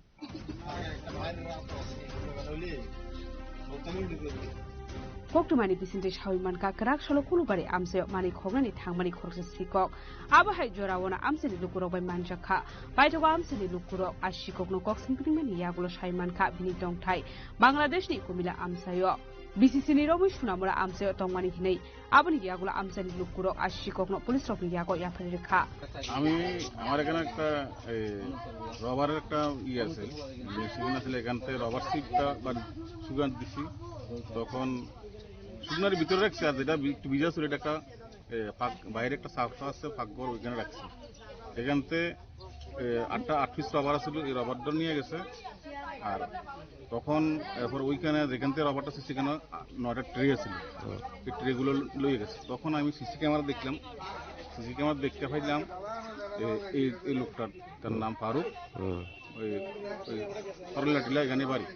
D: koktumani bisinte shawimanka krak shalo kulubari amse mani khogani thangmani khorse sikok abahai jorawona amseni lukurok bai manjakha baitoga amseni lukurok ashikokno koksingpingmani yagulo shaimanka bini dongthai bangladeshni kumila amsayo BCC ni robo shunamura amsayo tongmani hinei abani yagulo amseni lukurok ashikokno police rokni yago yapari rekha
B: আমি আমার এখানে একটা রবারের একটা আছে সেখানে আসলে এখান থেকে রবার সিটটা বা সুগার দিছি তখন সুগারের ভিতরে রাখছি আর যেটা ভিজা ছিল এটা একটা বাইরে একটা সাফা আছে ফাঁকঘর ওইখানে রাখছি এখান থেকে 8 পিস রবার ছিল এই রবারটা নিয়ে গেছে আর তখন এরপর ওইখানে যেখান থেকে রবারটা সেখানে 9টা ট্রে ছিল এই ট্রেগুলো লয়ে গেছে তখন আমি সিসি ক্যামেরা দেখলাম সিসি ক্যামেরা দেখতে পাইলাম এই লোকটার তার নাম ফারুক ওই করলাটিলা এখানে বাড়ি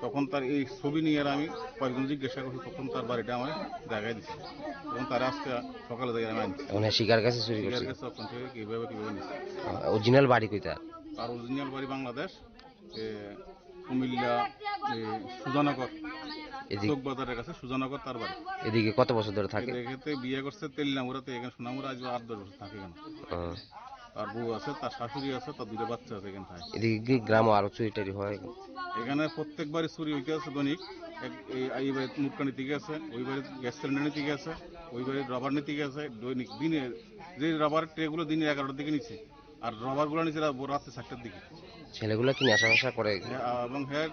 B: তখন তার এই ছবি নিয়ে আমি কয়েকজন জিজ্ঞাসা করছি তখন তার বাড়িটা আমার জায়গায় দিচ্ছে তখন তারা আজকে সকালে যাই আমি আনছি
C: শিকার কাছে চুরি করছে
B: শিকার কাছে ওখান থেকে কিভাবে নিচ্ছে
C: অরিজিনাল বাড়ি কইতা
B: তার অরিজিনাল বাড়ি বাংলাদেশ কুমিল্লা সুজানগর চোখবাজারের কাছে সুজানগর তার বাড়ি
C: এদিকে কত বছর ধরে থাকে
B: এদিকে বিয়ে করছে তেলনামুরাতে এখানে সোনামুরা আজ 8-10 বছর থাকে এখানে তার বউ আছে তার শাশুড়ি আছে তার 2টা বাচ্চা আছে এখানে থাকে
C: এদিকে কি গ্রাম আরো চুরি টারি হয়
B: এখানে প্রত্যেকবারই চুরি হইতে আছে দৈনিক এই বাড়ি মুটকা নিতে গেছে ওই বাড়ি গ্যাস সিলিন্ডার নিতে গেছে ওই বাড়ি রবার নিতে গেছে দৈনিক দিনে যে রবার ট্রেগুলো দিনে 11টার দিকে নিচ্ছে আর রবারগুলো নিচ্ছে রাত্রে 4টার দিকে
C: ছেলেগুলো কি নেশা করে
B: এবং হ্যাঁ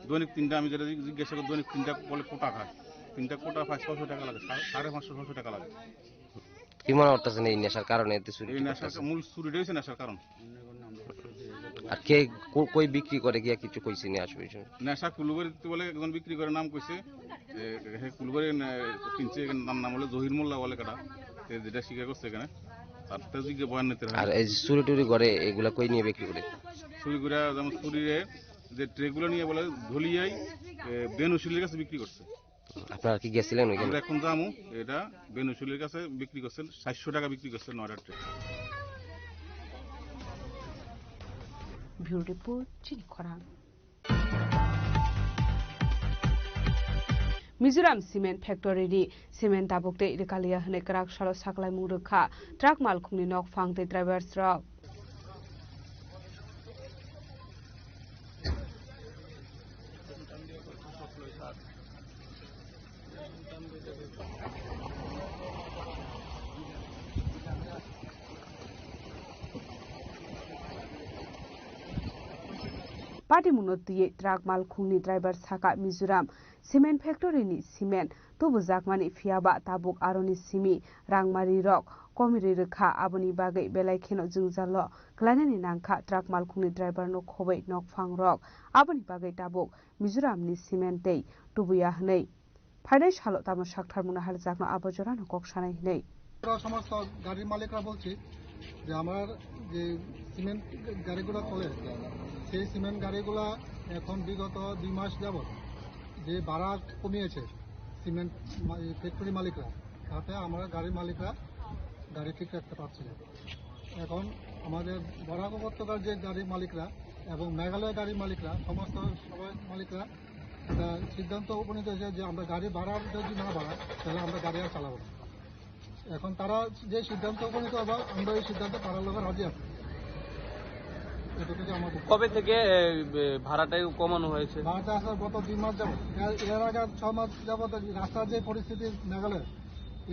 B: দৈনিক 3টা আমি যেটা জিজ্ঞাসা করি দৈনিক 3টা বলে কোটা খায় 3টা কোটা 500 টাকা লাগে 550-600 টাকা লাগে
C: কি মনে হচ্ছে এই নেশার কারণে এত চুরি
B: এই নেশার মূল চুরিটাই হচ্ছে নেশার কারণ
C: আর কে কই বিক্রি করে গিয়া কিছু কইছি না আসবে
B: নেশা কুলুবাড়িতে বলে একজন বিক্রি করে নাম কইছে হে কুলুবাড়ি কিনছে নাম হলো জহির মোল্লা বলে কাটা যেটা স্বীকার করছে এখানে তার থেকে বয়ান নিতে হয়
C: আর এই চুরি টুরি করে এগুলা কই নিয়ে বিক্রি করে
B: চুরি করে যেমন চুরিরে যে ট্রেগুলো নিয়ে বলে ধলিয়াই বেনুশিলের কাছে বিক্রি করছে
C: আপনারা কি গেছিলেন ওইখানে
B: এখন জামু এটা বেনুশিলের কাছে বিক্রি করছেন 700 টাকা বিক্রি করছেন 9টা tray
D: Bureau Report Chini Khorang Mizoram Cement Factory ni cement tabukte irkalia hne krak shalo saklai murukha truck malkhungni nok phangte drivers rok Party munoti truck malkhungni driver saka Mizoram Cement Factory ni cement tubu zakmani fiaba tabuk aroni simi rangmari rok komiri rekha aboni bagai belai kheno jungjalo klanani nangkha truck malkhungni driver no khobai nok phang rok aboni bagai tabuk Mizoram ni cement tei tubuya hnei phaidai shalo tamo shakthar muna hal jakno abojora no kok sanai hnei
W: সমস্ত গাড়ির মালিকরা বলছি যে আমার যে cement গাড়িগুলো চলে সেই সিমেন্ট গাড়িগুলো এখন বিগত 2 মাস যাবত যে ভাড়া কমিয়েছে সিমেন্ট ফ্যাক্টরি মালিকরা তাতে আমরা গাড়ির মালিকরা গাড়ি ঠিক রাখতে পারছি না এখন আমাদের বরাক উপত্যকার যে গাড়ির মালিকরা এবং মেঘালয় গাড়ির মালিকরা সমস্ত সবাই মালিকরা একটা সিদ্ধান্ত উপনীত হয়েছে যে আমরা গাড়ি ভাড়া যদি না বাড়াই তাহলে আমরা গাড়ি আর চালাবো না এখন তারা যে সিদ্ধান্ত উপনীত হবে আমরা এই সিদ্ধান্তে তারা লোক রাজি আছে
H: কবে থেকে ভাড়াটা কমানো হয়েছে
W: ভাড়াটা আসার গত 2 মাস যাবত এর আগে 6 মাস যাবত রাস্তার যে পরিস্থিতি মেঘালয়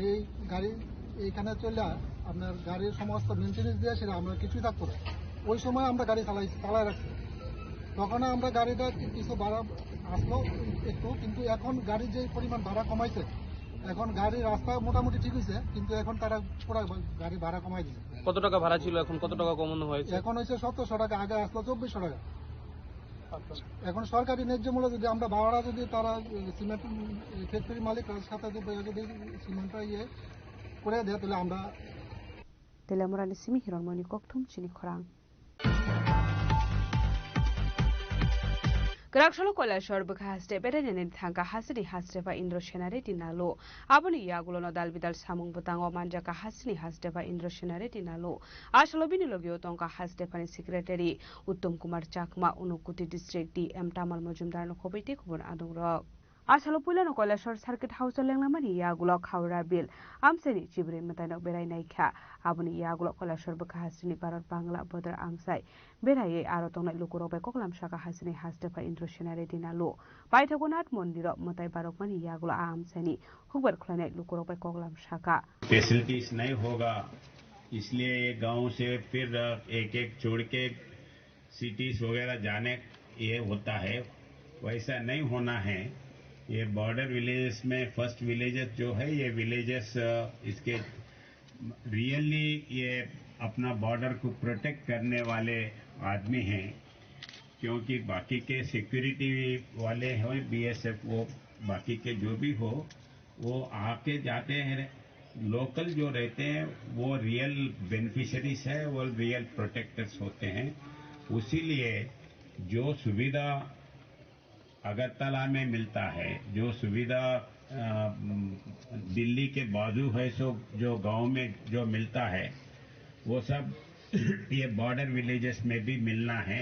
W: এই গাড়ি এইখানে চলে আপনার গাড়ির সমস্ত মেনটেনেন্স দিয়ে সেটা আমরা কিছুই থাকতো না ওই সময় আমরা গাড়ি চালাই রাখছি তখন আমরা গাড়িটা কিছু ভাড়া আসলো একটু কিন্তু এখন গাড়ির যে পরিমাণ ভাড়া কমাইছে এখন গাড়ির রাস্তা মোটামুটি ঠিক হয়েছে কিন্তু এখন তারা পুরো গাড়ি ভাড়া কমাই দিচ্ছে
H: কত টাকা ভাড়া ছিল এখন কত টাকা কমানো হয়েছে
W: এখন হয়েছে 1700 টাকা আগে আসলো 2400 টাকা এখন সরকারি ন্যায্য মূল্য যদি আমরা ভাড়া যদি তারা সিমেন্ট ফ্যাক্টরি মালিকরা সাথে যদি সিমেন্টটা করে দেয় তাহলে আমরা
D: তেলামরানি Simi হিরণমণি kokthum Chini Khorang Grakshalo Koilashwar Bukha haste bedane thangka hasini hastepa Indro Senare dinalo aboni yagulo no dalbidal samung butango manjaka hasini hastepa Indro Senare dinalo ashalo binilogio tonka hastepani secretary Uttom Kumar Chakma Unukuti district DM Tamal Mojumdar no khobiti khobor adongrok
Q: आसालो पुइलानो Kailashahar circuit house लेंलामानि यागुलो खावरा bill आमसाइनि चिब्रे मताइनो बेरायनायखा आबुनि यागुलो कैलाशर बखा हासिनि भारत बांला बदर आमसाइ बेरायै आरो तंनाय लुकुरबाय ककलाम शाखा हासिनि हास्तेफा इन्द्रसेनारि दिनालु बायथगनाथ मन्दिर मताइ बारकमानि यागुलो आमसाइनि हुबर खुलायनाय लुकुरबाय ककलाम शाखा
G: फैसिलिटीज नहीं होगा इसलिए ये गांव से फिर एक एक छोड़ के सिटीज वगैरह जाने ये होता है वैसा नहीं होना है ये बॉर्डर विलेजेस में फर्स्ट विलेजेस जो है ये विलेजेस इसके रियली ये अपना बॉर्डर को प्रोटेक्ट करने वाले आदमी हैं क्योंकि बाकी के सिक्योरिटी वाले हो बीएसएफ वो बाकी के जो भी हो वो आके जाते हैं लोकल जो रहते हैं वो रियल बेनिफिशियरीज है वो रियल प्रोटेक्टर्स होते हैं उसीलिए जो सुविधा अगरतला में मिलता है जो सुविधा दिल्ली के बाजू है सो जो गांव में जो मिलता है वो सब ये बॉर्डर विलेजेस में भी मिलना है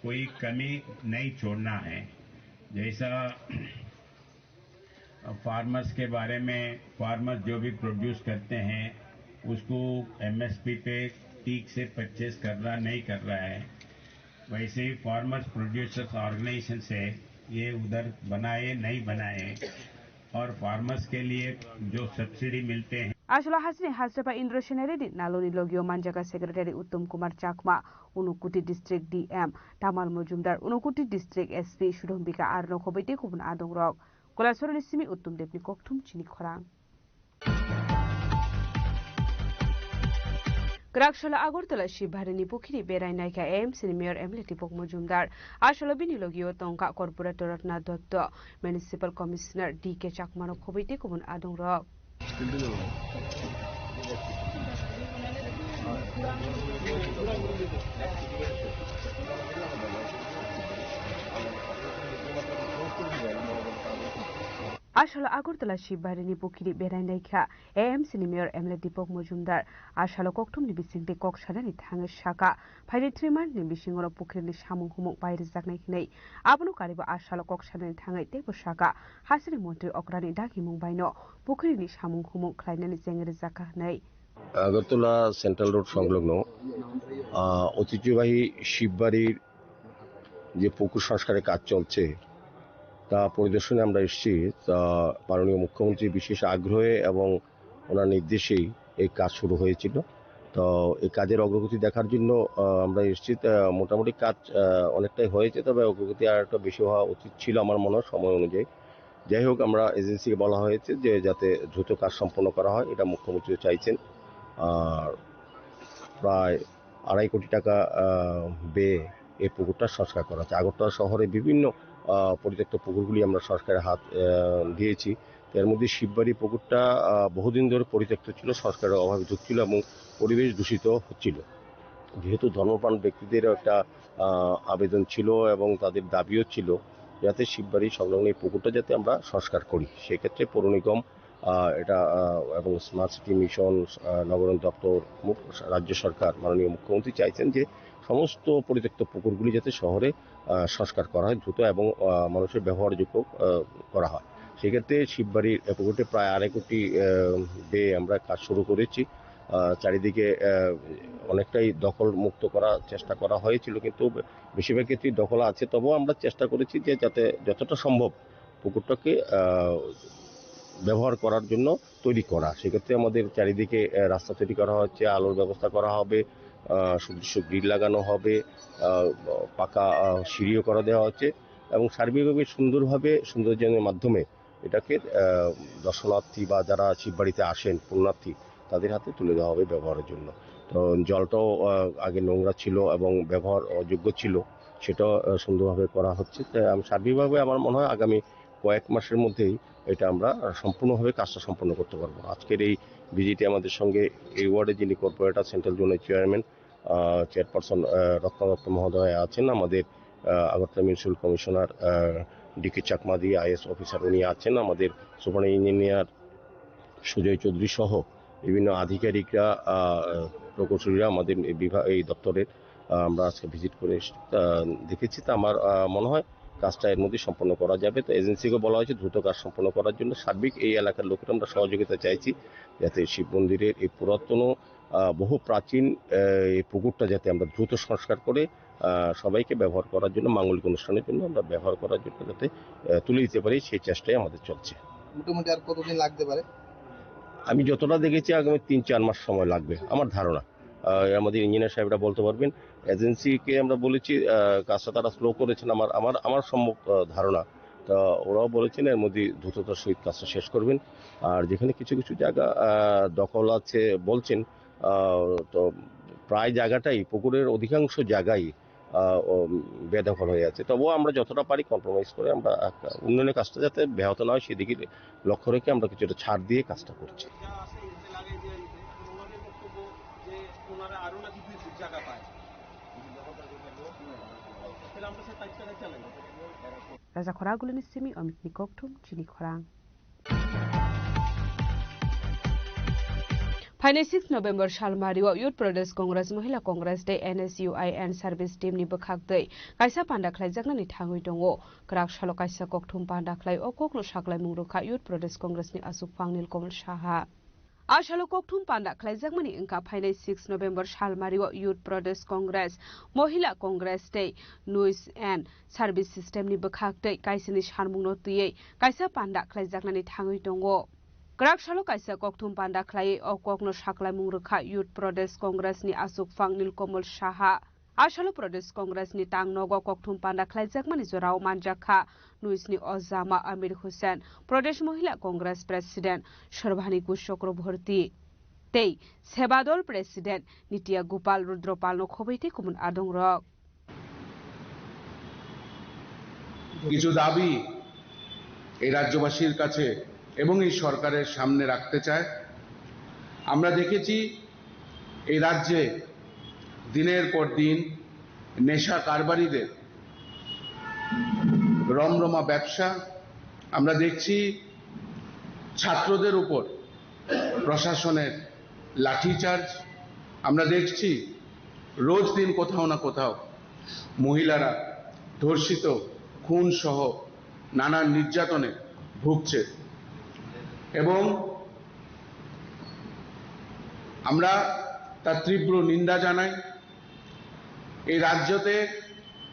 G: कोई कमी नहीं छोड़ना है जैसा फार्मर्स के बारे में फार्मर्स जो भी प्रोड्यूस करते हैं उसको एमएसपी पे ठीक से परचेज करना नहीं कर रहा है वैसे ही फार्मर्स प्रोड्यूसर्स ऑर्गेनाइजेशन से ये उधर बनाए नहीं बनाए और फार्मर्स के लिए जो सब्सिडी मिलते हैं
Q: आसालो हासिनि हास्तेफा इन्द्रसेनारि दिनालुनि लोगियो मानजागा सेक्रेटारि उत्तम कुमार चाकमा उनुकुटी डिस्ट्रिक्ट डीएम तामाल मजुमदार उनुकुटी डिस्ट्रिक्ट एसपी सुधम्बिका आरो खबैते गुबुन आदं रक कलासरनि सिमि उत्तम देबनि कक्थुम चिनि खरां ग्राकशाला आगरतला शिवबारिनि पुखिरि बेरायनायका एएमसीनि मेयर एमएलए दीपक मजुमदार आसालो बिनि लोगियो तंका corporator Ratna Datta municipal commissioner DK चाकमानो खबैते गुबुन आदं रक आसालो आगरतला शिवबारिनि पुखिरि बेरायनायखा एएमसीनि मेयर एमएलए दीपक मजुमदार आसालो कक्थुमनि बिसिंते कक्सादानि थाङो शाखा फाइरि थ्रिमाननि बिसिङाव पुखिरिनि सामुं हुमुं बायरे जागनायखिनै आबुनु कारिबो आसालो कक्सादानि थाङै तेबो शाखा हासिनि मन्त्रि अक्रानि दागि मुंबायनो पुखिरिनि सामुं हुमुं ख्लायनानै जेंगेरे जाखानै
J: আগরতলা সেন্ট্রাল রোড সংলগ্ন ঐতিহ্যবাহী শিববাড়ির যে পুকুর সংস্কারের কাজ চলছে তা পরিদর্শনে আমরা এসেছি তা মাননীয় মুখ্যমন্ত্রীর বিশেষ আগ্রহে এবং ওনার নির্দেশেই এই কাজ শুরু হয়েছিল তো এই কাজের অগ্রগতি দেখার জন্য আমরা এসেছি মোটামুটি কাজ অনেকটাই হয়েছে তবে অগ্রগতি আর একটা বেশি হওয়া উচিত ছিল আমার মনে হয় সময় অনুযায়ী যাই হোক আমরা এজেন্সিকে বলা হয়েছে যে যাতে দ্রুত কাজ সম্পন্ন করা হয় এটা মুখ্যমন্ত্রী চাইছেন আর প্রায় 2.5 কোটি টাকা ব্যয়ে এই পুকুরটা সংস্কার করা হচ্ছে আগরতলা শহরে বিভিন্ন পরিত্যক্ত পুকুরগুলি আমরা সংস্কারের হাত দিয়েছি এর মধ্যে শিববাড়ি পুকুরটা বহুদিন ধরে পরিত্যক্ত ছিল সংস্কারের অভাবে ছিল এবং পরিবেশ দূষিত হচ্ছিল যেহেতু ধর্মপ্রাণ ব্যক্তিদের একটা আবেদন ছিল এবং তাদের দাবিও ছিল যাতে শিববাড়ি সংলগ্ন এই পুকুরটা যাতে আমরা সংস্কার করি সেক্ষেত্রে পৌর নিগম এটা এবং স্মার্ট সিটি মিশন নগরায়ণ দপ্তর রাজ্য সরকার মাননীয় মুখ্যমন্ত্রী চাইছেন যে সমস্ত পরিত্যক্ত পুকুরগুলি যাতে শহরে সংস্কার করা হয় দ্রুত এবং মানুষের ব্যবহারযোগ্য করা হয় সেক্ষেত্রে শিববাড়ির পুকুরটি প্রায় 2.5 কোটি ব্যয়ে আমরা কাজ শুরু করেছি চারিদিকে অনেকটাই দখল মুক্ত করার চেষ্টা করা হয়েছিল কিন্তু বেশিরভাগ ক্ষেত্রেই দখল আছে তবুও আমরা চেষ্টা করেছি যে যাতে যতটা সম্ভব পুকুরটাকে ব্যবহার করার জন্য তৈরি করা সেক্ষেত্রে আমাদের চারিদিকে রাস্তা তৈরি করা হচ্ছে আলোর ব্যবস্থা করা হবে সুদৃশ্য গ্রিল লাগানো হবে পাকা সিঁড়িও করা দেওয়া হচ্ছে এবং সার্বিকভাবে সুন্দরভাবে সৌন্দর্যায়নের মাধ্যমে এটাকে দর্শনার্থী বা যারা শিববাড়িতে আসেন পুণ্যার্থী তাদের হাতে তুলে দেওয়া হবে ব্যবহারের জন্য তো জলটাও আগে নোংরা ছিল এবং ব্যবহার অযোগ্য ছিল সেটাও সুন্দরভাবে করা হচ্ছে তাই সার্বিকভাবে আমার মনে হয় আগামী কয়েক মাসের মধ্যেই এটা আমরা সম্পূর্ণভাবে কাজটা সম্পন্ন করতে পারবো আজকের এই ভিজিটে আমাদের সঙ্গে এই ওয়ার্ডে যিনি কর্পোরেটর সেন্ট্রাল জোনের চেয়ারম্যান চেয়ারপারসন রত্না দত্ত মহোদয় আছেন আমাদের আগরতলা মিউনিসিপ্যাল কমিশনার ডিকে চাকমাদি আইএস অফিসার উনি আছেন আমাদের সুপার ইঞ্জিনিয়ার সুজয় চৌধুরী সহ বিভিন্ন আধিকারিকরা প্রকৌশলীরা আমাদের বিভাগ এই দপ্তরের আমরা আজকে ভিজিট করে দেখেছি তা আমার মনে হয় কাজটা এর মধ্যে সম্পন্ন করা যাবে। তো এজেন্সিকে বলা হয়েছে দ্রুত কাজ সম্পন্ন করার জন্য। সার্বিক এই এলাকার লোকেরা আমরা সহযোগিতা চাইছি যাতে শিব মন্দিরের এই পুরাতন বহু প্রাচীন এই পুকুরটা যাতে আমরা দ্রুত সংস্কার করে সবাইকে ব্যবহার করার জন্য, মাঙ্গলিক অনুষ্ঠানের জন্য আমরা ব্যবহার করার জন্য যাতে তুলে দিতে পারি, সেই চেষ্টাই আমাদের চলছে।
I: মোটামুটি আর কতদিন লাগতে পারে?
J: আমি যতটা দেখেছি আগামী 3-4 মাস সময় লাগবে আমার ধারণা। আমাদের ইঞ্জিনিয়ার সাহেবরা বলতে পারবেন। এজেন্সিকে আমরা বলেছি কাজটা তারা স্লো করেছেন আমার সম্যক ধারণা। তা ওরাও বলেছেন এর মধ্যে দ্রুততার সহিত কাজটা শেষ করবেন। আর যেখানে কিছু কিছু জায়গা দখল আছে বলছেন, তো প্রায় জায়গাটাই পুকুরের অধিকাংশ জায়গায় বেদখল হয়ে আছে। তবুও আমরা যতটা পারি কম্প্রোমাইজ করে আমরা উন্নয়নের কাজটা যাতে ব্যাহত না হয় সেদিকে লক্ষ্য রেখে আমরা কিছুটা ছাড় দিয়ে কাজটা করছি।
Q: Raja Khoragulani Simi Amit Nikoktum Chini Khorang. Final 6 November Shalmariwa Youth Pradesh Congress Mahila Congress Day NSUIN Service Team ni Bakhak Day Kaisa Panda Khlai Jagnani Thangui Dongo Krak Shalo Kaisa Kokthum Panda Khlai Okoklo Shaklai Mungrokha Youth Pradesh Congress ni Asuk Pangnil Komal Shaha Ashalo Kokthum Panda Khlai Jagmani Inka Final 6 November Shalmariwa Youth Pradesh Congress Mahila Congress Day Nuis and Service System ni Bakhak Day Kaisini Sharmungno Tiye Kaisa Panda Khlai Jagnani Thangui Dongo Krak Shalo Kaisa Kokthum Panda Khlai Okokno Shaklai Mungrokha Youth Pradesh Congress ni Asuk Pangnil Komal Shaha Ashalo Pradesh Congress ni Tangnogo Kokthum Panda Khlai Jagmani Jorao Manjakha Nuisni Ozama Amir Hussain Pradesh Mahila Congress President Sharbhani Gushokro Bhorti Tei Sebadol President Nitya Gopal Rudropal no Khobeite Kumun Adong Rok
K: কিছু দাবি এই রাজ্যবাসীর কাছে এবং এই সরকারের সামনে রাখতে চায়। আমরা দেখেছি এই রাজ্যে দিনের পর দিন নেশা কারবারিদের রমরমা ব্যবসা। আমরা দেখছি ছাত্রদের উপর প্রশাসনের লাঠিচার্জ। আমরা দেখছি রোজ দিন কোথাও না কোথাও মহিলারা ধর্ষিত, খুন সহ নানান নির্যাতনে ভুগছে এবং আমরা তার তীব্র নিন্দা জানাই। এই রাজ্যতে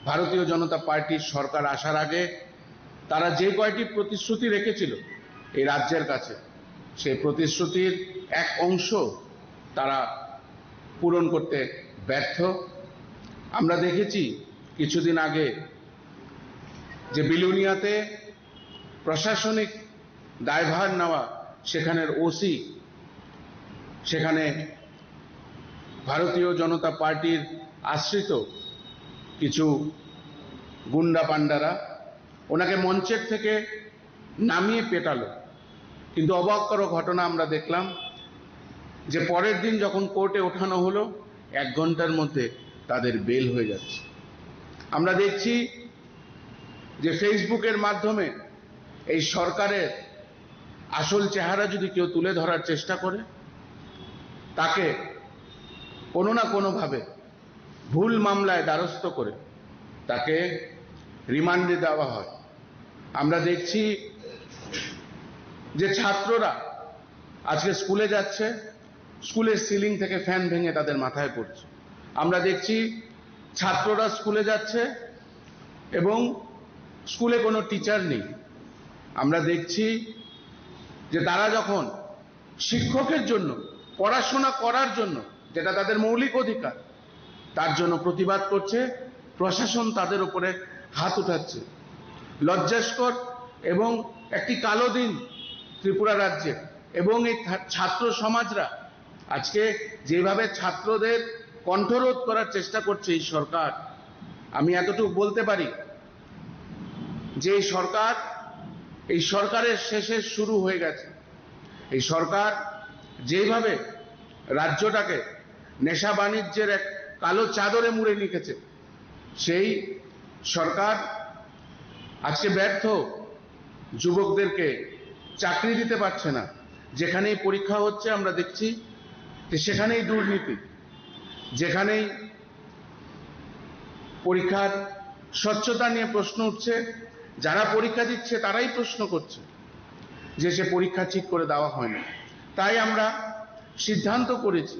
K: ভারতীয় জনতা পার্টির সরকার আসার আগে তারা যে কয়টি প্রতিশ্রুতি রেখেছিল এই রাজ্যের কাছে, সেই প্রতিশ্রুতির এক অংশ তারা পূরণ করতে ব্যর্থ। আমরা দেখেছি কিছুদিন আগে যে বিলুনিয়াতে প্রশাসনিক দায়ভার নেওয়া সেখানের ওসি, সেখানে ভারতীয় জনতা পার্টির আশ্রিত কিছু গুন্ডা পান্ডারা ওনাকে মঞ্চের থেকে নামিয়ে পেটালো। কিন্তু অবাক করা ঘটনা আমরা দেখলাম যে পরের দিন যখন কোর্টে ওঠানো হলো 1 ঘন্টার মধ্যে তাদের বেল হয়ে যাচ্ছে। আমরা দেখছি যে ফেসবুকের মাধ্যমে এই সরকারের আসল চেহারা যদি কেউ তুলে ধরার চেষ্টা করে তাকে কোনো না কোনোভাবে ভুল মামলায় দ্বারস্থ করে তাকে রিমান্ডে দেওয়া হয়। আমরা দেখছি যে ছাত্ররা আজকে স্কুলে যাচ্ছে, স্কুলের সিলিং থেকে ফ্যান ভেঙে তাদের মাথায় পড়ছে। আমরা দেখছি ছাত্ররা স্কুলে যাচ্ছে এবং স্কুলে কোনো টিচার নেই। আমরা দেখছি যে তারা যখন শিক্ষকের জন্য, পড়াশোনা করার জন্য, যেটা তাদের মৌলিক অধিকার, তার জন্য প্রতিবাদ করছে, প্রশাসন তাদের উপরে হাত উঠাচ্ছে। লজ্জাস্কর এবং একটি কালো দিন ত্রিপুরা রাজ্যে। এবং এই ছাত্র সমাজরা আজকে যেভাবে ছাত্রদের কণ্ঠরোধ করার চেষ্টা করছে এই সরকার, আমি এতটুকু বলতে পারি যে এই সরকারের শেষের শুরু হয়ে গেছে। এই সরকার যেভাবে রাজ্যটাকে নেশা বাণিজ্যের এক কালো চাদরে মুড়ে নিয়েছে, সেই সরকার আজকে ব্যর্থ। যুবকদেরকে চাকরি দিতে পারছে না। যেখানেই পরীক্ষা হচ্ছে আমরা দেখছি যে সেখানেই দুর্নীতি, যেখানেই পরীক্ষার স্বচ্ছতা নিয়ে প্রশ্ন উঠছে, যারা পরীক্ষা দিচ্ছে তারাই প্রশ্ন করছে যে সে পরীক্ষা ঠিক করে দেওয়া হয়নি। তাই আমরা সিদ্ধান্ত করেছি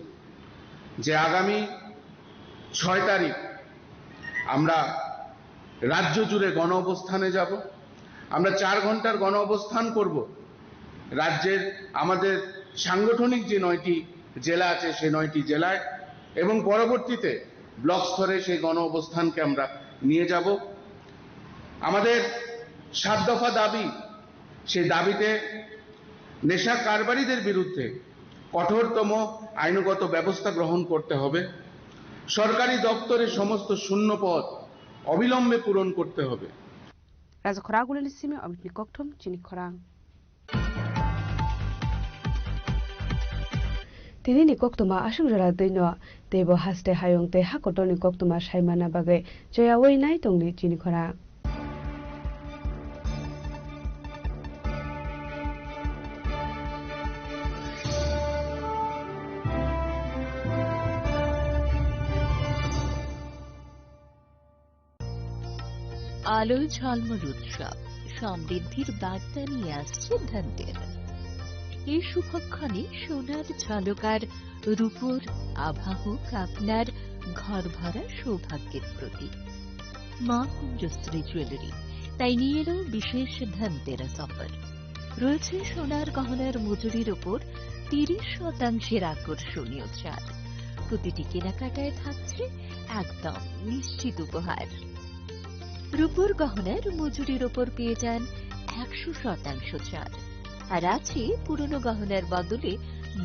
K: যে আগামী 6 তারিখ আমরা রাজ্য জুড়ে গণ অবস্থানে যাব। আমরা 4 ঘন্টার গণ অবস্থান করব রাজ্যের আমাদের সাংগঠনিক যে 9টি জেলা আছে সেই 9টি জেলায়, এবং পরবর্তীতে ব্লক স্তরে সেই গণ অবস্থানকে আমরা নিয়ে যাব। আমাদের 7 দফা দাবি, সেই দাবিতে নেশা কারবারিদের বিরুদ্ধে কঠোরতম আইনগত ব্যবস্থা গ্রহণ করতে হবে। সরকারি দপ্তরে সমস্ত শূন্য পদ অবিলম্বে পূরণ করতে হবে।
Q: রাজা খরাগুলের সিমে অমিতনি ককথম চিনি খরাং তিনি ni koktoma asung jara deino tebo haste hayong te hakotoni koktoma saimana bagai joya wei nai tongni chini khora
L: আলো ঝলমল উৎসব সমৃদ্ধির বার্তা নিয়ে আসছে ধনতেরাস। এই শুভক্ষণে সোনার ঝলকার রূপোর আভা হোক আপনার ঘর ভরা সৌভাগ্যের প্রতীক। মা কুঞ্জশ্রী জুয়েলারি তাই নিয়ে এলো বিশেষ ধনতেরাস অফার। রয়েছে সোনার গহনার মজুরির ওপর 30% আকর্ষণীয় ছাড়। প্রতিটি কেনাকাটায় থাকছে একদম নিশ্চিত উপহার। রূপোর গহনার মজুরির ওপর পেয়ে যান 100% ছাড়, আর আছে পুরনো গহনার বদলে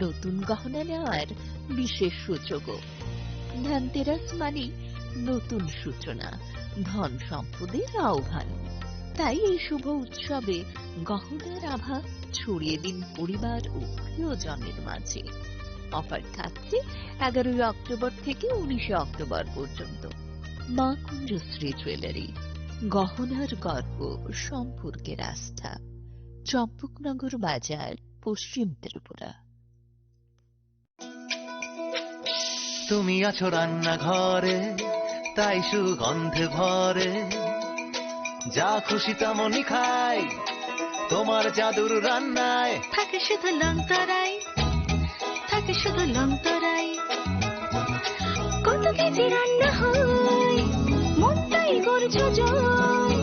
L: নতুন গহনা নেওয়ার বিশেষ সুযোগও। ধনতেরাস মানে নতুন সূচনা, ধন সম্পদের আহ্বান। তাই এই শুভ উৎসবে গহনার আভা ছড়িয়ে দিন পরিবার ও প্রিয়জনের মাঝে। অফার থাকছে 11 অক্টোবর থেকে 19 অক্টোবর পর্যন্ত। মা কুঞ্জশ্রী জুয়েলারি, গহনার গর্ব, সম্পর্কের আস্থা। চম্পকনগর বাজার, পশ্চিম ত্রিপুরা।
N: তুমি আছো রান্নাঘরে, তাই সুগন্ধে ভরে, যা খুশি তেমনই খাই তোমার জাদুর রান্নায়।
L: থাকে শুধু লঙ্কারাই, থাকে শুধু লঙ্কারাই, কত কেজি রান্না হয় মনটাই করছো জয়।